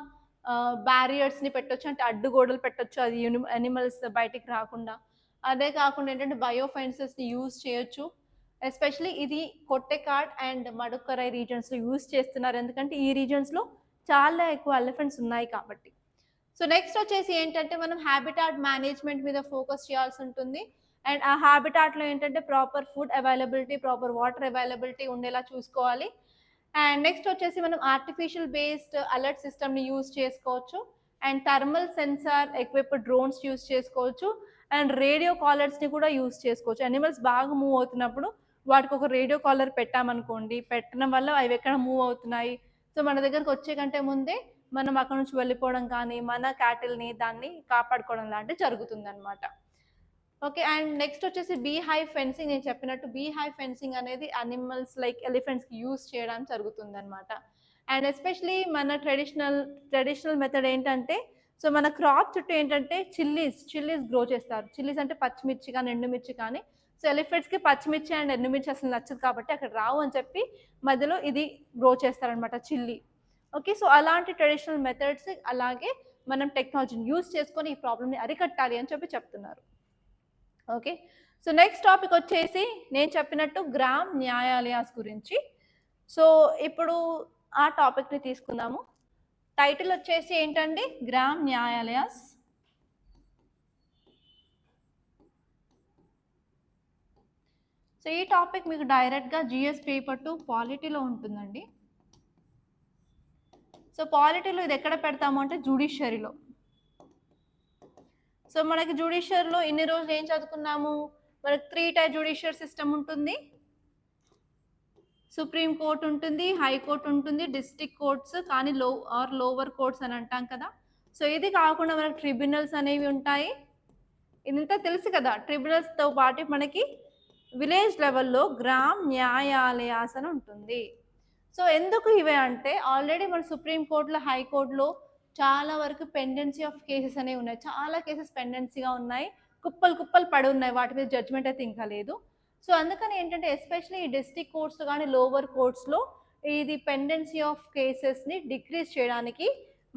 బ్యారియర్స్ని పెట్టొచ్చు, అంటే అడ్డుగోడలు పెట్టొచ్చు, అది అనిమల్స్ బయటికి రాకుండా. అదే కాకుండా ఏంటంటే బయోఫెన్సెస్ని యూజ్ చేయొచ్చు. ఎస్పెషలీ ఇది కొట్టెకాడ్ అండ్ మడుక్కరై రీజన్స్లో యూజ్ చేస్తున్నారు, ఎందుకంటే ఈ రీజన్స్లో చాలా ఎక్కువ ఎలిఫెంట్స్ ఉన్నాయి కాబట్టి. సో నెక్స్ట్ వచ్చేసి ఏంటంటే మనం హ్యాబిటాట్ మేనేజ్మెంట్ మీద ఫోకస్ చేయాల్సి ఉంటుంది అండ్ ఆ హ్యాబిటాట్లో ఏంటంటే proper food availability, proper water availability ఉండేలా చూసుకోవాలి. అండ్ నెక్స్ట్ వచ్చేసి మనం ఆర్టిఫిషియల్ బేస్డ్ అలర్ట్ సిస్టమ్ని యూజ్ చేసుకోవచ్చు and thermal sensor equipped drones use చేసుకోవచ్చు అండ్ రేడియో కాలర్స్ని కూడా యూజ్ చేసుకోవచ్చు. అనిమల్స్ బాగా మూవ్ అవుతున్నప్పుడు వాటికి ఒక రేడియో కాలర్ పెట్టామనుకోండి, పెట్టడం వల్ల అవి ఎక్కడ మూవ్ అవుతున్నాయి, సో మన దగ్గరకు వచ్చే కంటే ముందే మనం అక్కడ నుంచి వెళ్ళిపోవడం కానీ మన క్యాటిల్ని దాన్ని కాపాడుకోవడం లాంటివి జరుగుతుంది అనమాట. ఓకే, అండ్ నెక్స్ట్ వచ్చేసి బీ హైవ్ ఫెన్సింగ్. నేను చెప్పినట్టు బీ హైవ్ ఫెన్సింగ్ అనేది అనిమల్స్ లైక్ ఎలిఫెంట్స్కి యూజ్ చేయడానికి జరుగుతుంది అనమాట. అండ్ ఎస్పెషలీ మన ట్రెడిషనల్ మెథడ్ ఏంటంటే సో మన క్రాప్ చుట్టూ ఏంటంటే చిల్లీస్ గ్రో చేస్తారు. చిల్లీస్ అంటే పచ్చిమిర్చి కానీ ఎండుమిర్చి కానీ. సో ఎలిఫెంట్స్కి పచ్చిమిర్చి అండ్ ఎండుమిర్చి అసలు నచ్చదు కాబట్టి అక్కడ రావు అని చెప్పి మధ్యలో ఇది గ్రో చేస్తారనమాట, చిల్లీ. ఓకే, సో అలాంటి ట్రెడిషనల్ మెథడ్స్ అలాగే మనం టెక్నాలజీని యూజ్ చేసుకొని ఈ ప్రాబ్లమ్ని అరికట్టాలి అని చెప్పి చెప్తున్నారు. ఓకే, సో నెక్స్ట్ టాపిక్ వచ్చేసి నేను చెప్పినట్టు గ్రామ్ న్యాయాలయాస్ గురించి. సో ఇప్పుడు ఆ టాపిక్ని తీసుకుందాము. టైటిల్ వచ్చేసి ఏంటండి, గ్రామ్ న్యాయాలయాస్. సో ఈ టాపిక్ మీకు డైరెక్ట్గా జిఎస్ పేపర్ 2 పాలిటీలో ఉంటుందండి. సో పాలిటీలో ఇది ఎక్కడ పెడతాము అంటే జ్యుడిషియరీలో. సో మనకి జ్యుడిషియరీలో ఇన్ని రోజులు ఏం చదువుకున్నాము, మనకి 3 టైప్ జ్యుడిషియర్ సిస్టమ్ ఉంటుంది. సుప్రీం కోర్ట్ ఉంటుంది, హైకోర్టు ఉంటుంది, డిస్ట్రిక్ట్ కోర్ట్స్ కానీ లోవర్ కోర్ట్స్ అని అంటాం కదా. సో ఇది కాకుండా మనకి ట్రిబ్యునల్స్ అనేవి ఉంటాయి. ఇదంతా తెలుసు కదా. ట్రిబ్యునల్స్తో పాటు మనకి విలేజ్ లెవెల్లో గ్రామ్ న్యాయాలయాస్ అని ఉంటుంది. సో ఎందుకు ఇవే అంటే ఆల్రెడీ మన సుప్రీంకోర్టులో హైకోర్టులో చాలా వరకు పెండెన్సీ ఆఫ్ కేసెస్ అనేవి ఉన్నాయి. చాలా కేసెస్ పెండెన్సీగా ఉన్నాయి, కుప్పలు పడి ఉన్నాయి, వాటి మీద జడ్జ్మెంట్ అయితే ఇంకా లేదు. సో అందుకని ఏంటంటే ఎస్పెషల్లీ ఈ డిస్ట్రిక్ట్ కోర్ట్స్ కానీ లోవర్ కోర్ట్స్లో ఇది పెండెన్సీ ఆఫ్ కేసెస్ని డిక్రీజ్ చేయడానికి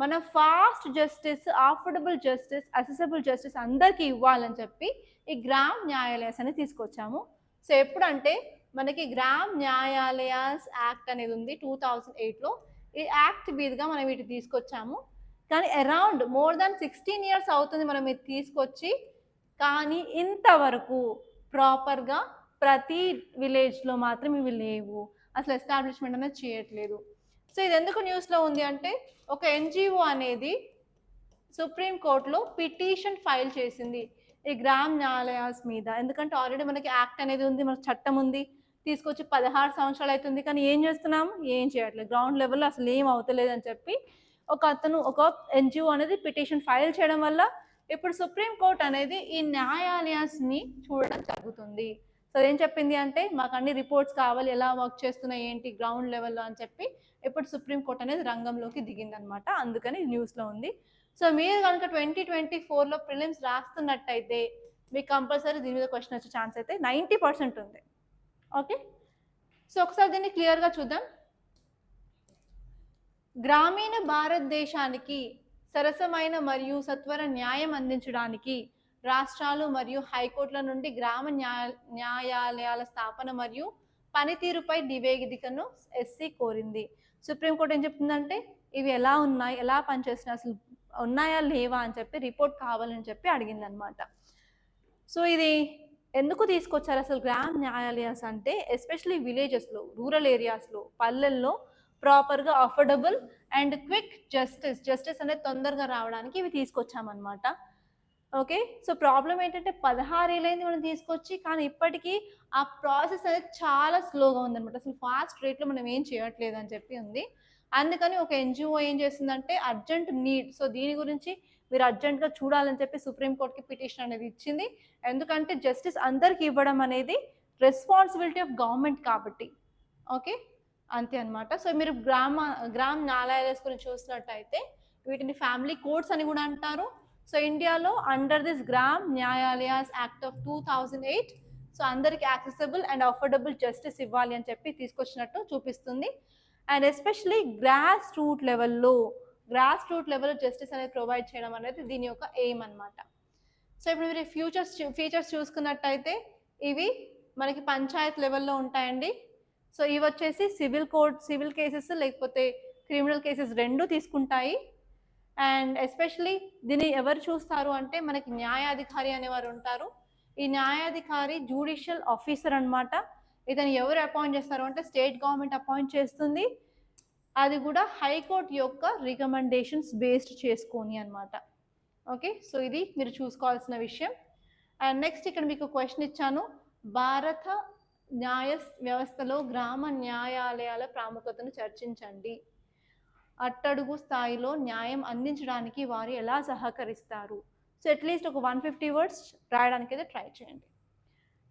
మనం fast justice, affordable justice, assessable justice అందరికీ ఇవ్వాలని చెప్పి ఈ గ్రామ్ న్యాయాలయాస్ అని తీసుకొచ్చాము. సో ఎప్పుడంటే మనకి గ్రామ్ న్యాయాలయాస్ యాక్ట్ అనేది ఉంది 2008లో. ఈ యాక్ట్ మీదుగా మనం వీటి తీసుకొచ్చాము. కానీ అరౌండ్ మోర్ దాన్ 16 years అవుతుంది మనం ఇది తీసుకొచ్చి. కానీ ఇంతవరకు ప్రాపర్గా ప్రతి విలేజ్లో మాత్రం ఇవి లేవు, అసలు ఎస్టాబ్లిష్మెంట్ అనేది చేయట్లేదు. సో ఇది ఎందుకు న్యూస్లో ఉంది అంటే ఒక ఎన్జిఓ అనేది సుప్రీంకోర్టులో పిటిషన్ ఫైల్ చేసింది ఈ గ్రామ్ న్యాయాలయాస్ మీద. ఎందుకంటే ఆల్రెడీ మనకి యాక్ట్ అనేది ఉంది, మనకు చట్టం ఉంది, తీసుకొచ్చి 16 సంవత్సరాలు అవుతుంది, కానీ ఏం చేస్తున్నాము, ఏం చేయట్లేదు, గ్రౌండ్ లెవెల్లో అసలు ఏం అవుతలేదు అని చెప్పి ఒక ఎన్జిఓ అనేది పిటిషన్ ఫైల్ చేయడం వల్ల ఇప్పుడు సుప్రీంకోర్టు అనేది ఈ న్యాయాలయాస్ని చూడడం జరుగుతుంది. సో ఏం చెప్పింది అంటే మాకు అన్ని రిపోర్ట్స్ కావాలి, ఎలా వర్క్ చేస్తున్నాయి ఏంటి గ్రౌండ్ లెవెల్లో అని చెప్పి ఇప్పుడు సుప్రీంకోర్టు అనేది రంగంలోకి దిగిందనమాట. అందుకని న్యూస్లో ఉంది. సో మీరు కనుక 2024లో ప్రిలిమ్స్ రాస్తున్నట్టయితే మీకు కంపల్సరీ దీని మీద క్వశ్చన్ వచ్చే ఛాన్స్ అయితే 90% ఉంది. ఓకే, సో ఒకసారి దీన్ని క్లియర్గా చూద్దాం. గ్రామీణ భారతదేశానికి సరసమైన మరియు సత్వర న్యాయం అందించడానికి రాష్ట్రాలు మరియు హైకోర్టుల నుండి గ్రామ న్యాయాలయాల స్థాపన మరియు పనితీరుపై నివేదికను ఎస్సీ కోరింది. సుప్రీంకోర్టు ఏం చెప్తుందంటే ఇవి ఎలా ఉన్నాయి, ఎలా పనిచేస్తున్నాయి, అసలు ఉన్నాయా లేవా అని చెప్పి రిపోర్ట్ కావాలని చెప్పి అడిగిందనమాట. సో ఇది ఎందుకు తీసుకొచ్చారు అసలు గ్రామ్ న్యాయాలయాస్ అంటే ఎస్పెషలీ విలేజెస్లో, రూరల్ ఏరియాస్లో, పల్లెల్లో ప్రాపర్గా అఫోర్డబుల్ అండ్ క్విక్ జస్టిస్ అనేది తొందరగా రావడానికి ఇవి తీసుకొచ్చామన్నమాట. ఓకే, సో ప్రాబ్లం ఏంటంటే 16 ఏళ్ళైంది మనం తీసుకొచ్చి, కానీ ఇప్పటికీ ఆ ప్రాసెస్ అనేది చాలా స్లోగా ఉందన్నమాట. అసలు ఫాస్ట్ రేట్లో మనం ఏం చేయట్లేదు అని చెప్పి ఉంది. అందుకని ఒక ఎన్జిఓ ఏం చేసిందంటే అర్జెంట్ నీడ్, సో దీని గురించి మీరు అర్జెంట్గా చూడాలని చెప్పి సుప్రీంకోర్టుకి పిటిషన్ అనేది ఇచ్చింది. ఎందుకంటే జస్టిస్ అందరికి ఇవ్వడం అనేది రెస్పాన్సిబిలిటీ ఆఫ్ గవర్నమెంట్ కాబట్టి. ఓకే, అంతే అనమాట. సో మీరు గ్రామ్ న్యాయాలయాస్ గురించి చూసినట్టయితే వీటిని ఫ్యామిలీ కోర్ట్స్ అని కూడా అంటారు. సో ఇండియాలో under this Gram Nyayalayas act of 2008 so అందరికి యాక్సెసిబుల్ అండ్ అఫోర్డబుల్ జస్టిస్ ఇవ్వాలి అని చెప్పి తీసుకొచ్చినట్టు చూపిస్తుంది. అండ్ ఎస్పెషలీ గ్రాస్ రూట్ లెవెల్లో జస్టిస్ అనేది ప్రొవైడ్ చేయడం అనేది దీని యొక్క ఎయిమ్ అనమాట. సో ఇప్పుడు మీరు ఫీచర్స్ చూసుకున్నట్టయితే ఇవి మనకి పంచాయత్ లెవెల్లో ఉంటాయండి. సో ఇవి వచ్చేసి సివిల్ కేసెస్ లేకపోతే క్రిమినల్ కేసెస్ రెండు తీసుకుంటాయి. అండ్ ఎస్పెషలీ దీన్ని ఎవరు చూస్తారు అంటే మనకి న్యాయాధికారి అనేవారు ఉంటారు. ఈ న్యాయాధికారి జ్యుడిషియల్ ఆఫీసర్ అనమాట. ఇతను ఎవరు అపాయింట్ చేస్తారు అంటే స్టేట్ గవర్నమెంట్ అపాయింట్ చేస్తుంది. అది కూడా హైకోర్టు యొక్క రికమెండేషన్స్ బేస్డ్ చేసుకొని అనమాట. ఓకే, సో ఇది మీరు చూసుకోవాల్సిన విషయం. అండ్ నెక్స్ట్ ఇక్కడ మీకు క్వశ్చన్ ఇచ్చాను, భారత న్యాయ వ్యవస్థలో గ్రామ న్యాయాలయాల ప్రాముఖ్యతను చర్చించండి. అట్టడుగు స్థాయిలో న్యాయం అందించడానికి వారు ఎలా సహకరిస్తారు. సో అట్లీస్ట్ ఒక 150 words రాయడానికి అయితే ట్రై చేయండి.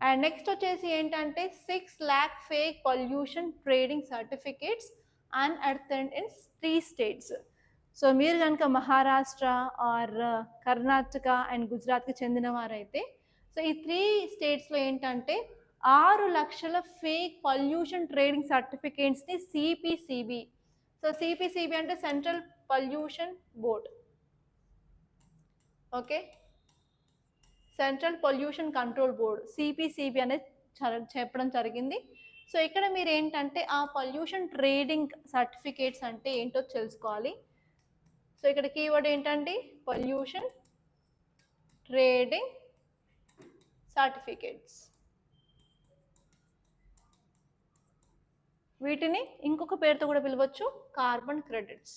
అండ్ నెక్స్ట్ వచ్చేసి ఏంటంటే 6 lakh fake pollution trading certificates unearthed in 3 states. So మీరు కనుక మహారాష్ట్ర ఆర్ కర్ణాటక అండ్ గుజరాత్కి చెందిన వారైతే సో ఈ 3 స్టేట్స్లో ఏంటంటే 6 లక్షల ఫేక్ పొల్యూషన్ ట్రేడింగ్ సర్టిఫికేట్స్ని సిపిసిబి, సో సిపిసిబి అంటే central pollution board, okay, central pollution control board CPCB అనేది చెప్పడం జరిగింది. సో ఇక్కడ మీరు ఏంటంటే ఆ పొల్యూషన్ ట్రేడింగ్ సర్టిఫికేట్స్ అంటే ఏంటో తెలుసుకోవాలి. సో ఇక్కడ కీవర్డ్ ఏంటంటే పొల్యూషన్ ట్రేడింగ్ సర్టిఫికేట్స్. వీటిని ఇంకొక పేరుతో కూడా పిలవచ్చు, కార్బన్ క్రెడిట్స్.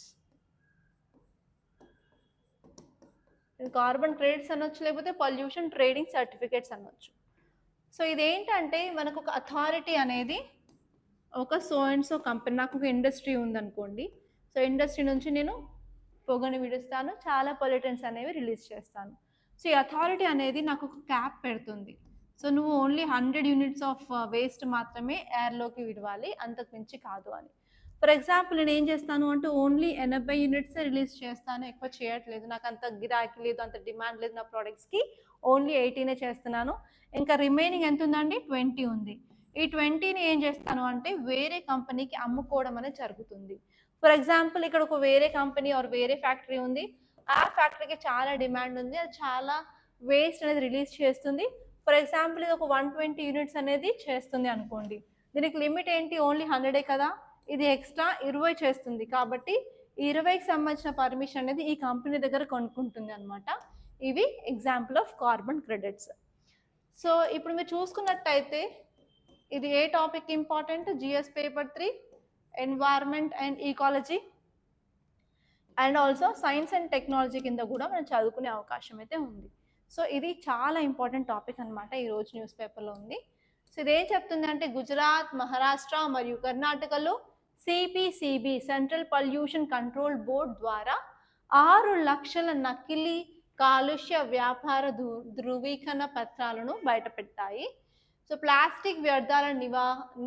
కార్బన్ క్రెడిట్స్ అనొచ్చు, లేకపోతే పొల్యూషన్ ట్రేడింగ్ సర్టిఫికేట్స్ అనొచ్చు. సో ఇదేంటంటే మనకు ఒక అథారిటీ అనేది ఒక సో అండ్ సో కంపెనీ, నాకు ఒక ఇండస్ట్రీ ఉందనుకోండి, సో ఇండస్ట్రీ నుంచి నేను పొగని విడుస్తాను, చాలా పొల్యూటెంట్స్ అనేవి రిలీజ్ చేస్తాను. సో ఈ అథారిటీ అనేది నాకు ఒక క్యాప్ పెడుతుంది. సో నువ్వు ఓన్లీ 100 units ఆఫ్ వేస్ట్ మాత్రమే ఎయిర్లోకి విడవాలి, అంతకు మించి కాదు అని. ఫర్ ఎగ్జాంపుల్ నేను ఏం చేస్తాను అంటే ఓన్లీ 80 units రిలీజ్ చేస్తాను, ఎక్కువ చేయట్లేదు, నాకు అంత గిరాకీ లేదు, అంత డిమాండ్ లేదు నా ప్రోడక్ట్స్కి, ఓన్లీ 18 చేస్తున్నాను. ఇంకా రిమైనింగ్ ఎంత ఉందండి, 20 ఉంది. ఈ 20ని ఏం చేస్తాను అంటే వేరే కంపెనీకి అమ్ముకోవడం అనేది జరుగుతుంది. ఫర్ ఎగ్జాంపుల్ ఇక్కడ ఒక వేరే కంపెనీ ఆర్ వేరే ఫ్యాక్టరీ ఉంది. ఆ ఫ్యాక్టరీకి చాలా డిమాండ్ ఉంది. అది చాలా వేస్ట్ అనేది రిలీజ్ చేస్తుంది. ఫర్ ఎగ్జాంపుల్ ఇది ఒక 120 యూనిట్స్ అనేది చేస్తుంది అనుకోండి. దీనికి లిమిట్ ఏంటి? ఓన్లీ 100 కదా. ఇది ఎక్స్ట్రా 20 చేస్తుంది. కాబట్టి 20కి సంబంధించిన పర్మిషన్ అనేది ఈ కంపెనీ దగ్గర కొనుక్కుంటుంది అనమాట. ఇవి example of carbon credits. So ఇప్పుడు మీరు చూసుకున్నట్టయితే ఇది ఏ topic important? GS paper 3 environment and ecology and also science and technology కింద కూడా మనం చదువుకునే అవకాశం అయితే ఉంది. సో ఇది చాలా ఇంపార్టెంట్ టాపిక్ అనమాట. ఈరోజు న్యూస్ పేపర్లో ఉంది. సో ఇదేం చెప్తుంది అంటే గుజరాత్, మహారాష్ట్ర మరియు కర్ణాటకలో CPCB central pollution control board ద్వారా 6 లక్షల నకిలీ కాలుష్య వ్యాపార ధృవీకరణ పత్రాలను బయటపెట్టాయి. సో ప్లాస్టిక్ వ్యర్థాల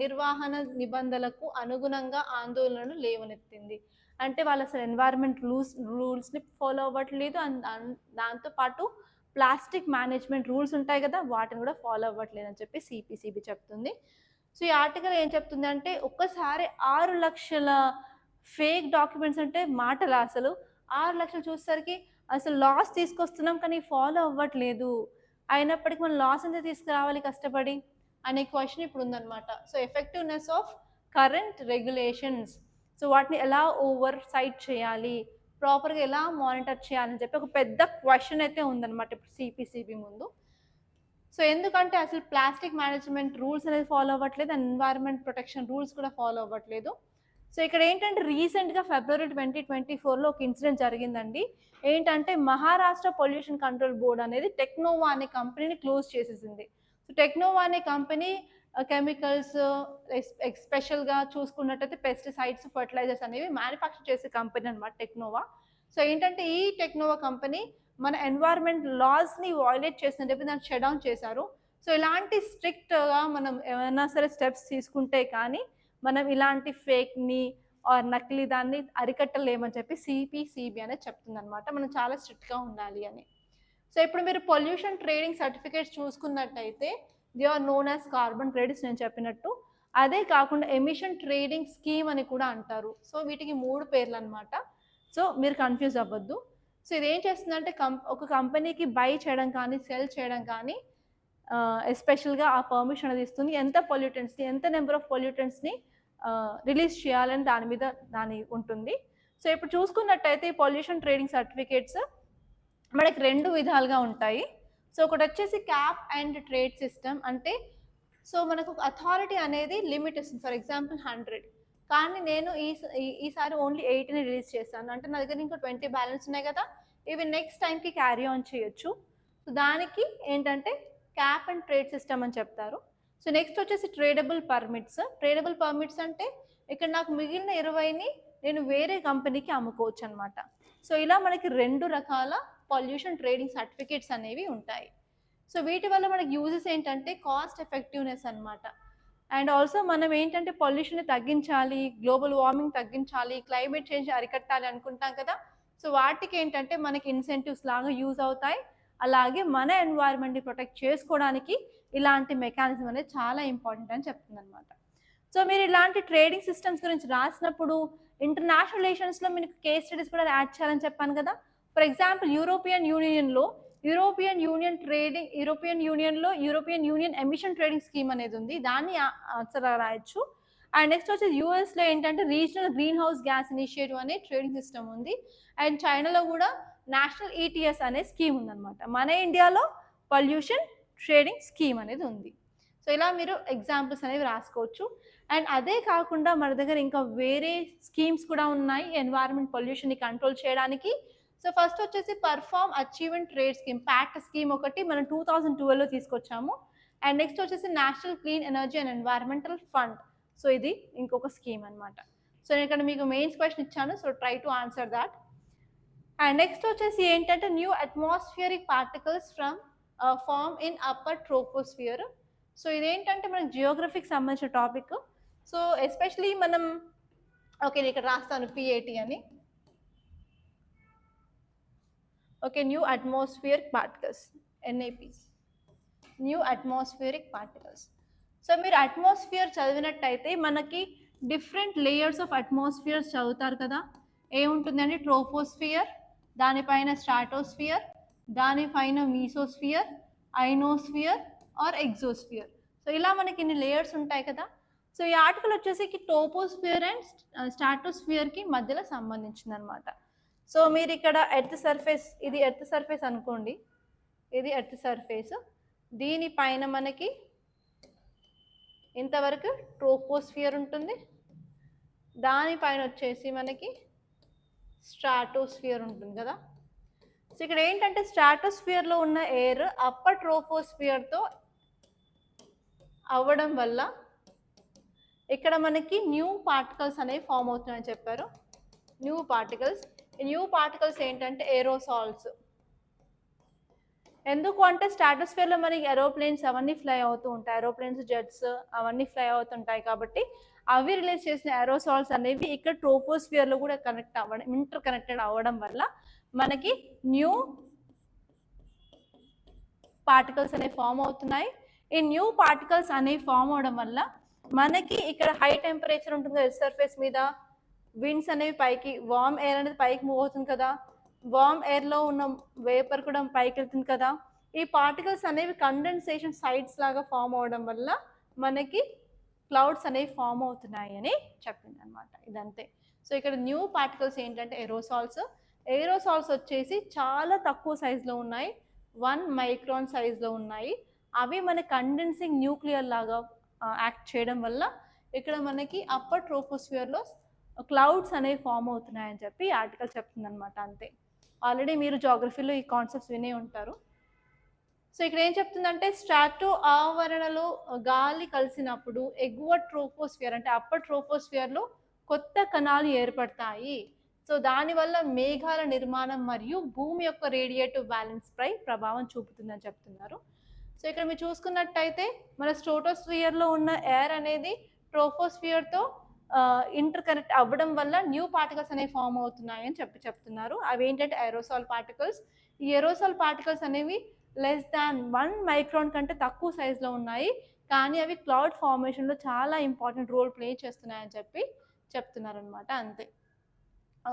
నిర్వహణ నిబంధనలకు అనుగుణంగా ఆందోళనలు లేవనెత్తింది. అంటే వాళ్ళు అసలు ఎన్వైర్న్మెంట్ రూల్స్ని ఫాలో అవ్వట్లేదు. దాంతోపాటు ప్లాస్టిక్ మేనేజ్మెంట్ రూల్స్ ఉంటాయి కదా, వాటిని కూడా ఫాలో అవ్వట్లేదు అని చెప్పి సిపిసిబి చెప్తుంది. సో ఈ ఆర్టికల్ ఏం చెప్తుంది అంటే ఒక్కసారి 6 లక్షల ఫేక్ డాక్యుమెంట్స్ అంటే మాటలు, అసలు 6 లక్షలు చూసేసరికి అసలు లాస్ తీసుకొస్తున్నాం కానీ ఫాలో అవ్వట్లేదు, అయినప్పటికీ మనం లాస్ ఎంత తీసుకురావాలి కష్టపడి అనే క్వశ్చన్ ఇప్పుడు ఉందన్నమాట. So effectiveness of current regulations, so వాటిని ఎలా ఓవర్ సైట్ చేయాలి, ప్రాపర్గా ఎలా మానిటర్ చేయాలని చెప్పి ఒక పెద్ద క్వశ్చన్ అయితే ఉందన్నమాట ఇప్పుడు సిపిసిబి ముందు. సో ఎందుకంటే అసలు ప్లాస్టిక్ మేనేజ్మెంట్ రూల్స్ అనేది ఫాలో అవ్వట్లేదు, ఎన్వైర్న్మెంట్ ప్రొటెక్షన్ రూల్స్ కూడా ఫాలో అవ్వట్లేదు. సో ఇక్కడ ఏంటంటే రీసెంట్గా February 2024లో ఒక ఇన్సిడెంట్ జరిగిందండి. ఏంటంటే మహారాష్ట్ర పొల్యూషన్ కంట్రోల్ బోర్డ్ అనేది టెక్నోవా అనే కంపెనీని క్లోజ్ చేసేసింది. సో టెక్నోవా అనే కంపెనీ కెమికల్స్ ఎస్పెషల్గా చూసుకున్నట్టయితే పెస్టిసైడ్స్, ఫర్టిలైజర్స్ అనేవి మ్యానుఫ్యాక్చర్ చేసే కంపెనీ అనమాట టెక్నోవా. సో ఏంటంటే ఈ టెక్నోవా కంపెనీ మన ఎన్వైర్న్మెంట్ లాస్ని వైలేట్ చేస్తుందని చెప్పి దాన్ని షట్ డౌన్ చేశారు. సో ఇలాంటి స్ట్రిక్ట్గా మనం ఏమైనా సరే స్టెప్స్ తీసుకుంటే కానీ మనం ఇలాంటి ఫేక్ని ఆర్ నకిలీ దాన్ని అరికట్టలేమని చెప్పి సిపిసిబి అనేది చెప్తుంది అనమాట. మనం చాలా స్ట్రిక్ట్గా ఉండాలి అని. సో ఇప్పుడు మీరు పొల్యూషన్ ట్రేడింగ్ సర్టిఫికేట్స్ చూసుకున్నట్టయితే they are known as carbon credits నేను చెప్పినట్టు. అదే కాకుండా ఎమిషన్ ట్రేడింగ్ స్కీమ్ అని కూడా అంటారు. సో వీటికి 3 పేర్లు అనమాట. సో మీరు కన్ఫ్యూజ్ అవ్వద్దు. సో ఇదేం చేస్తుందంటే ఒక కంపెనీకి బై చేయడం కానీ సెల్ చేయడం కానీ ఎస్పెషల్గా ఆ పర్మిషన్ అనేది ఇస్తుంది. ఎంత పొల్యూటెంట్స్ని, ఎంత నెంబర్ ఆఫ్ పొల్యూటెంట్స్ని రిలీజ్ చేయాలని దాని ఉంటుంది. సో ఇప్పుడు చూసుకున్నట్టయితే ఈ పొల్యూషన్ ట్రేడింగ్ సర్టిఫికేట్స్ మనకి 2 విధాలుగా ఉంటాయి. సో ఒకటి వచ్చేసి క్యాప్ అండ్ ట్రేడ్ సిస్టమ్. అంటే సో మనకు ఒక అథారిటీ అనేది లిమిట్ ఇస్తుంది. ఫర్ ఎగ్జాంపుల్ 100, కానీ నేను ఈసారి ఓన్లీ 8ని రిలీజ్ చేశాను అంటే నా దగ్గర ఇంకా 20 బ్యాలెన్స్ ఉన్నాయి కదా, ఇవి నెక్స్ట్ టైంకి క్యారీ ఆన్ చేయొచ్చు. సో దానికి ఏంటంటే క్యాప్ అండ్ ట్రేడ్ సిస్టమ్ అని చెప్తారు. సో నెక్స్ట్ వచ్చేసి ట్రేడబుల్ పర్మిట్స్. ట్రేడబుల్ పర్మిట్స్ అంటే ఇక్కడ నాకు మిగిలిన 20ని నేను వేరే కంపెనీకి అమ్ముకోవచ్చు అనమాట. సో ఇలా మనకి 2 రకాల పొల్యూషన్ ట్రేడింగ్ సర్టిఫికేట్స్ అనేవి ఉంటాయి. సో వీటి వల్ల మనకి యూజెస్ ఏంటంటే కాస్ట్ ఎఫెక్టివ్నెస్ అనమాట. అండ్ ఆల్సో మనం ఏంటంటే పొల్యూషన్ని తగ్గించాలి, గ్లోబల్ వార్మింగ్ తగ్గించాలి, క్లైమేట్ చేంజ్ అరికట్టాలి అనుకుంటాం కదా. సో వాటికి ఏంటంటే మనకి ఇన్సెంటివ్స్ లాగా యూజ్ అవుతాయి. అలాగే మన ఎన్వైర్న్మెంట్ని ప్రొటెక్ట్ చేసుకోవడానికి ఇలాంటి మెకానిజం అనేది చాలా ఇంపార్టెంట్ అని చెప్తుంది అనమాట. సో మీరు ఇలాంటి ట్రేడింగ్ సిస్టమ్స్ గురించి రాసినప్పుడు ఇంటర్నేషనల్ రిలేషన్స్లో మీకు కేస్ స్టడీస్ కూడా యాడ్ చేయాలని చెప్పాను కదా. For example European union emission trading scheme అనేది ఉంది, దాన్ని ఆన్సర్ రాయొచ్చు. అండ్ నెక్స్ట్ వచ్చేసి యూఎస్లో ఏంటంటే regional green house gas initiative అనే ట్రేడింగ్ సిస్టమ్ ఉంది. అండ్ చైనాలో కూడా నేషనల్ ఈటీఎస్ అనే స్కీమ్ ఉందన్నమాట. మన ఇండియాలో పొల్యూషన్ ట్రేడింగ్ స్కీమ్ అనేది ఉంది. సో ఇలా మీరు ఎగ్జాంపుల్స్ అనేవి రాసుకోవచ్చు. అండ్ అదే కాకుండా మన దగ్గర ఇంకా వేరే స్కీమ్స్ కూడా ఉన్నాయి ఎన్వైర్న్మెంట్ పొల్యూషన్ని కంట్రోల్ చేయడానికి. సో ఫస్ట్ వచ్చేసి perform achievement trade scheme, pact scheme ఒకటి మనం 2012లో తీసుకొచ్చాము. అండ్ నెక్స్ట్ వచ్చేసి national clean energy and environmental fund. So ఇది ఇంకొక స్కీమ్ అనమాట. సో నేను ఇక్కడ మీకు మెయిన్స్ క్వశ్చన్ ఇచ్చాను, so try to answer that. And next వచ్చేసి ఏంటంటే new atmospheric particles from form in upper troposphere. So ఇదేంటంటే మనకి జియోగ్రఫీకి సంబంధించిన టాపిక్. సో ఎస్పెషలీ మనం ఓకే నేను ఇక్కడ రాస్తాను PAT అని. Okay, new atmospheric particles, NAP, new atmospheric particles. So మీరు అట్మాస్ఫియర్ చదివినట్టయితే మనకి డిఫరెంట్ లేయర్స్ ఆఫ్ అట్మాస్ఫియర్స్ చదువుతారు కదా. ఏముంటుందండి? ట్రోపోస్ఫియర్, దానిపైన స్ట్రాటోస్ఫియర్, దానిపైన మీసోస్ఫియర్, ఐనోస్ఫియర్ ఆర్ ఎగ్జోస్ఫియర్. సో ఇలా మనకి ఇన్ని లేయర్స్ ఉంటాయి కదా. సో ఈ ఆర్టికల్ వచ్చేసి టోపోస్ఫియర్ అండ్ స్ట్రాటోస్ఫియర్కి మధ్యలో సంబంధించింది అనమాట. సో మీరు ఇక్కడ ఎర్త్ సర్ఫేస్, ఇది ఎర్త్ సర్ఫేస్ అనుకోండి, ఇది ఎర్త్ సర్ఫేస్, దీనిపైన మనకి ఇంతవరకు ట్రోపోస్ఫియర్ ఉంటుంది, దానిపైన వచ్చేసి మనకి స్ట్రాటోస్ఫియర్ ఉంటుంది కదా. సో ఇక్కడ ఏంటంటే స్ట్రాటోస్ఫియర్లో ఉన్న ఎయిర్ అప్పర్ ట్రోపోస్ఫియర్తో అవ్వడం వల్ల ఇక్కడ మనకి న్యూ పార్టికల్స్ అనేవి ఫామ్ అవుతున్నాయని చెప్పారు. New particles. ఈ న్యూ పార్టికల్స్ ఏంటంటే ఏరోసాల్స్. ఎందుకు అంటే స్ట్రాటోస్ఫియర్లో మనకి ఏరోప్లేన్స్ అవన్నీ ఫ్లై అవుతూ ఉంటాయి, ఏరోప్లేన్స్, జెట్స్ అవన్నీ ఫ్లై అవుతుంటాయి కాబట్టి అవి రిలీజ్ చేసిన ఏరోసాల్స్ అనేవి ఇక్కడ ట్రోపోస్ఫియర్లో కూడా కనెక్ట్ అవ్వడం, ఇంటర్ కనెక్టెడ్ అవ్వడం వల్ల మనకి న్యూ పార్టికల్స్ అనేవి ఫామ్ అవుతున్నాయి. ఈ న్యూ పార్టికల్స్ అనేవి ఫామ్ అవడం వల్ల మనకి ఇక్కడ హై టెంపరేచర్ ఉంటుంది ఎర్త్ సర్ఫేస్ మీద, విండ్స్ అనేవి పైకి, వార్మ్ ఎయిర్ అనేది పైకి మూవ్ అవుతుంది కదా, వార్మ్ ఎయిర్లో ఉన్న వేపర్ కూడా పైకి వెళ్తుంది కదా. ఈ పార్టికల్స్ అనేవి కండెన్సేషన్ సైట్స్ లాగా ఫామ్ అవడం వల్ల మనకి క్లౌడ్స్ అనేవి ఫామ్ అవుతున్నాయి అని చెప్పింది అనమాట. ఇదంతే. సో ఇక్కడ న్యూ పార్టికల్స్ ఏంటంటే ఏరోసాల్స్. ఏరోసాల్స్ వచ్చేసి చాలా తక్కువ సైజులో ఉన్నాయి, 1 మైక్రాన్ సైజులో ఉన్నాయి. అవి మన కండెన్సింగ్ న్యూక్లియర్ లాగా యాక్ట్ చేయడం వల్ల ఇక్కడ మనకి అప్పర్ ట్రోపోస్ఫియర్లో క్లౌడ్స్ అనేవి ఫామ్ అవుతున్నాయని చెప్పి ఆర్టికల్ చెప్తుంది అనమాట. అంతే. ఆల్రెడీ మీరు జాగ్రఫీలో ఈ కాన్సెప్ట్స్ వినే ఉంటారు. సో ఇక్కడ ఏం చెప్తుందంటే స్ట్రాటో ఆవరణలో గాలి కలిసినప్పుడు ఎగువ ట్రోపోస్ఫియర్ అంటే అప్పర్ ట్రోపోస్ఫియర్లో కొత్త కణాలు ఏర్పడతాయి. సో దానివల్ల మేఘాల నిర్మాణం మరియు భూమి యొక్క రేడియేటివ్ బ్యాలెన్స్ పై ప్రభావం చూపుతుందని చెప్తున్నారు. సో ఇక్కడ మీరు చూసుకున్నట్టయితే మన స్ట్రాటోస్ఫియర్లో ఉన్న ఎయిర్ అనేది ట్రోపోస్ఫియర్తో ఇంటర్ కనెక్ట్ అవ్వడం వల్ల న్యూ పార్టికల్స్ అనేవి ఫామ్ అవుతున్నాయి అని చెప్తున్నారు. అవి ఏంటంటే ఏరోసాల్ పార్టికల్స్. ఈ ఏరోసాల్ పార్టికల్స్ అనేవి లెస్ దాన్ 1 మైక్రాన్ కంటే తక్కువ సైజులో ఉన్నాయి, కానీ అవి క్లౌడ్ ఫార్మేషన్లో చాలా ఇంపార్టెంట్ రోల్ ప్లే చేస్తున్నాయని చెప్తున్నారు అనమాట. అంతే.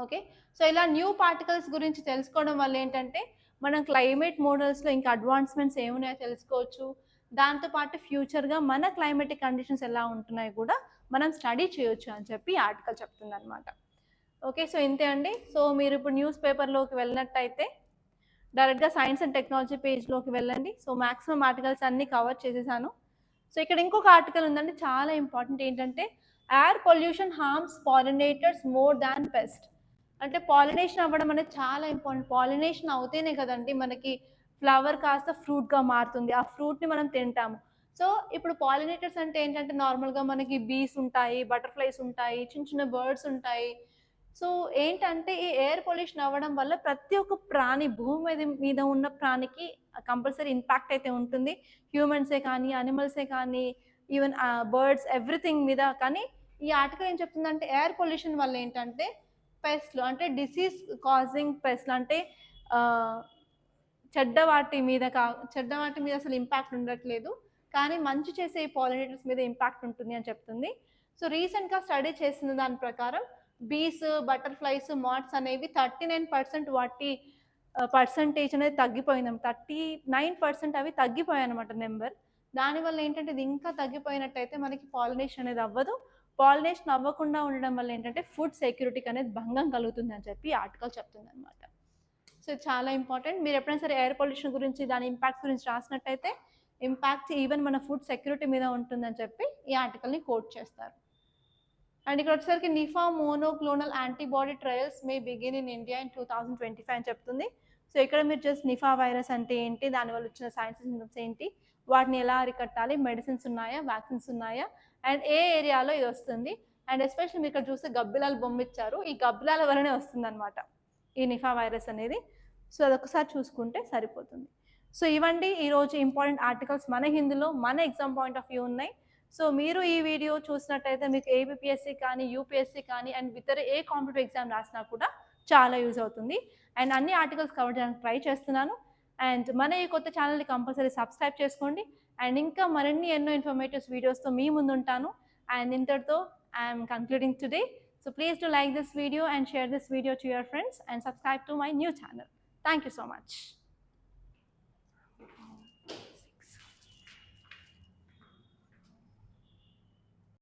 ఓకే. సో ఇలా న్యూ పార్టికల్స్ గురించి తెలుసుకోవడం వల్ల ఏంటంటే మనం క్లైమేట్ మోడల్స్లో ఇంకా అడ్వాన్స్మెంట్స్ ఏమున్నాయో తెలుసుకోవచ్చు. దాంతోపాటు ఫ్యూచర్గా మన క్లైమేటిక్ కండిషన్స్ ఎలా ఉంటున్నాయో కూడా మనం స్టడీ చేయొచ్చు అని చెప్పి ఆర్టికల్ చెప్తుంది అనమాట. ఓకే. సో ఇంతే అండి. సో మీరు ఇప్పుడు న్యూస్ పేపర్లోకి వెళ్ళినట్టయితే డైరెక్ట్గా సైన్స్ అండ్ టెక్నాలజీ పేజ్లోకి వెళ్ళండి. సో మ్యాక్సిమం ఆర్టికల్స్ అన్నీ కవర్ చేసేసాను. సో ఇక్కడ ఇంకొక ఆర్టికల్ ఉందండి, చాలా ఇంపార్టెంట్. ఏంటంటే air pollution harms pollinators more than pest. అంటే పాలినేషన్ అవ్వడం అనేది చాలా ఇంపార్టెంట్. పాలినేషన్ అవుతేనే కదండి మనకి ఫ్లవర్ కాస్త ఫ్రూట్గా మారుతుంది, ఆ ఫ్రూట్ని మనం తింటాము. సో ఇప్పుడు పాలినేటర్స్ అంటే ఏంటంటే నార్మల్గా మనకి బీస్ ఉంటాయి, బటర్ఫ్లైస్ ఉంటాయి, చిన్న చిన్న బర్డ్స్ ఉంటాయి. సో ఏంటంటే ఈ ఎయిర్ పొల్యూషన్ అవ్వడం వల్ల ప్రతి ఒక్క ప్రాణి, భూమి మీద ఉన్న ప్రాణికి కంపల్సరీ ఇంపాక్ట్ అయితే ఉంటుంది. హ్యూమన్సే కానీ, అనిమల్సే కానీ, ఈవెన్ బర్డ్స్, ఎవ్రీథింగ్ మీద. కానీ ఈ ఆర్టికల్ ఏం చెప్తుందంటే ఎయిర్ పొల్యూషన్ వల్ల ఏంటంటే పెస్ట్లు అంటే డిసీజ్ కాజింగ్ పెస్ట్లు అంటే చెడ్డ వాటి మీద అసలు ఇంపాక్ట్ ఉండట్లేదు, కానీ మంచి చేసే ఈ పాలినేటర్స్ మీద ఇంపాక్ట్ ఉంటుంది అని చెప్తుంది. సో రీసెంట్గా స్టడీ చేసిన దాని ప్రకారం బీస్, బటర్ఫ్లైస్, మాట్స్ అనేవి 39% వాటి పర్సంటేజ్ అనేది తగ్గిపోయింది. 39% అవి తగ్గిపోయాయి అనమాట నెంబర్. దానివల్ల ఏంటంటే ఇది ఇంకా తగ్గిపోయినట్టయితే మనకి పాలినేషన్ అనేది అవ్వదు. పాలినేషన్ అవ్వకుండా ఉండడం వల్ల ఏంటంటే ఫుడ్ సెక్యూరిటీకి అనేది భంగం కలుగుతుంది అని చెప్పి ఆర్టికల్ చెప్తుంది అనమాట. సో చాలా ఇంపార్టెంట్. మీరు ఎప్పుడైనా సరే ఎయిర్ పొల్యూషన్ గురించి, దాని ఇంపాక్ట్స్ గురించి రాసినట్టయితే ఇంపాక్ట్ ఈవెన్ మన ఫుడ్ సెక్యూరిటీ మీద ఉంటుందని చెప్పి ఈ ఆర్టికల్ని కోట్ చేస్తారు. అండ్ ఇక్కడ వచ్చేసరికి Nipah monoclonal antibody trials May begin in India in 2025 అని చెప్తుంది. సో ఇక్కడ మీరు జస్ట్ నిఫా వైరస్ అంటే ఏంటి, దానివల్ల వచ్చిన సైన్స్ సింప్టమ్స్ ఏంటి, వాటిని ఎలా అరికట్టాలి, మెడిసిన్స్ ఉన్నాయా, వ్యాక్సిన్స్ ఉన్నాయా, అండ్ ఏ ఏరియాలో ఇది వస్తుంది, అండ్ ఎస్పెషల్లీ మీరు ఇక్కడ చూస్తే గబ్బిలాలు బొమ్మ ఇచ్చారు. ఈ గబ్బిలాల వల్లనే వస్తుంది అనమాట ఈ నిఫా వైరస్ అనేది. సో అదొకసారి చూసుకుంటే సరిపోతుంది. సో ఇవండి ఈరోజు ఇంపార్టెంట్ ఆర్టికల్స్ మన హిందీలో మన ఎగ్జామ్ పాయింట్ ఆఫ్ వ్యూ ఉన్నాయి. సో మీరు ఈ వీడియో చూసినట్టయితే మీకు ఏబిపిఎస్సి కానీ, యూపీఎస్సి కానీ, అండ్ ఇతర ఏ కాంపిటేటివ్ ఎగ్జామ్ రాసినా కూడా చాలా యూజ్ అవుతుంది. అండ్ అన్ని ఆర్టికల్స్ కవర్ చేయడానికి ట్రై చేస్తున్నాను. అండ్ మన ఈ కొత్త ఛానల్ని కంపల్సరీ సబ్స్క్రైబ్ చేసుకోండి. అండ్ ఇంకా మరిన్ని ఎన్నో ఇన్ఫర్మేటివ్స్ వీడియోస్తో మీ ముందు ఉంటాను. అండ్ ఇంతటితో I'm concluding today. So please do like this video and share this video to your friends and subscribe to my new channel. Thank you so much.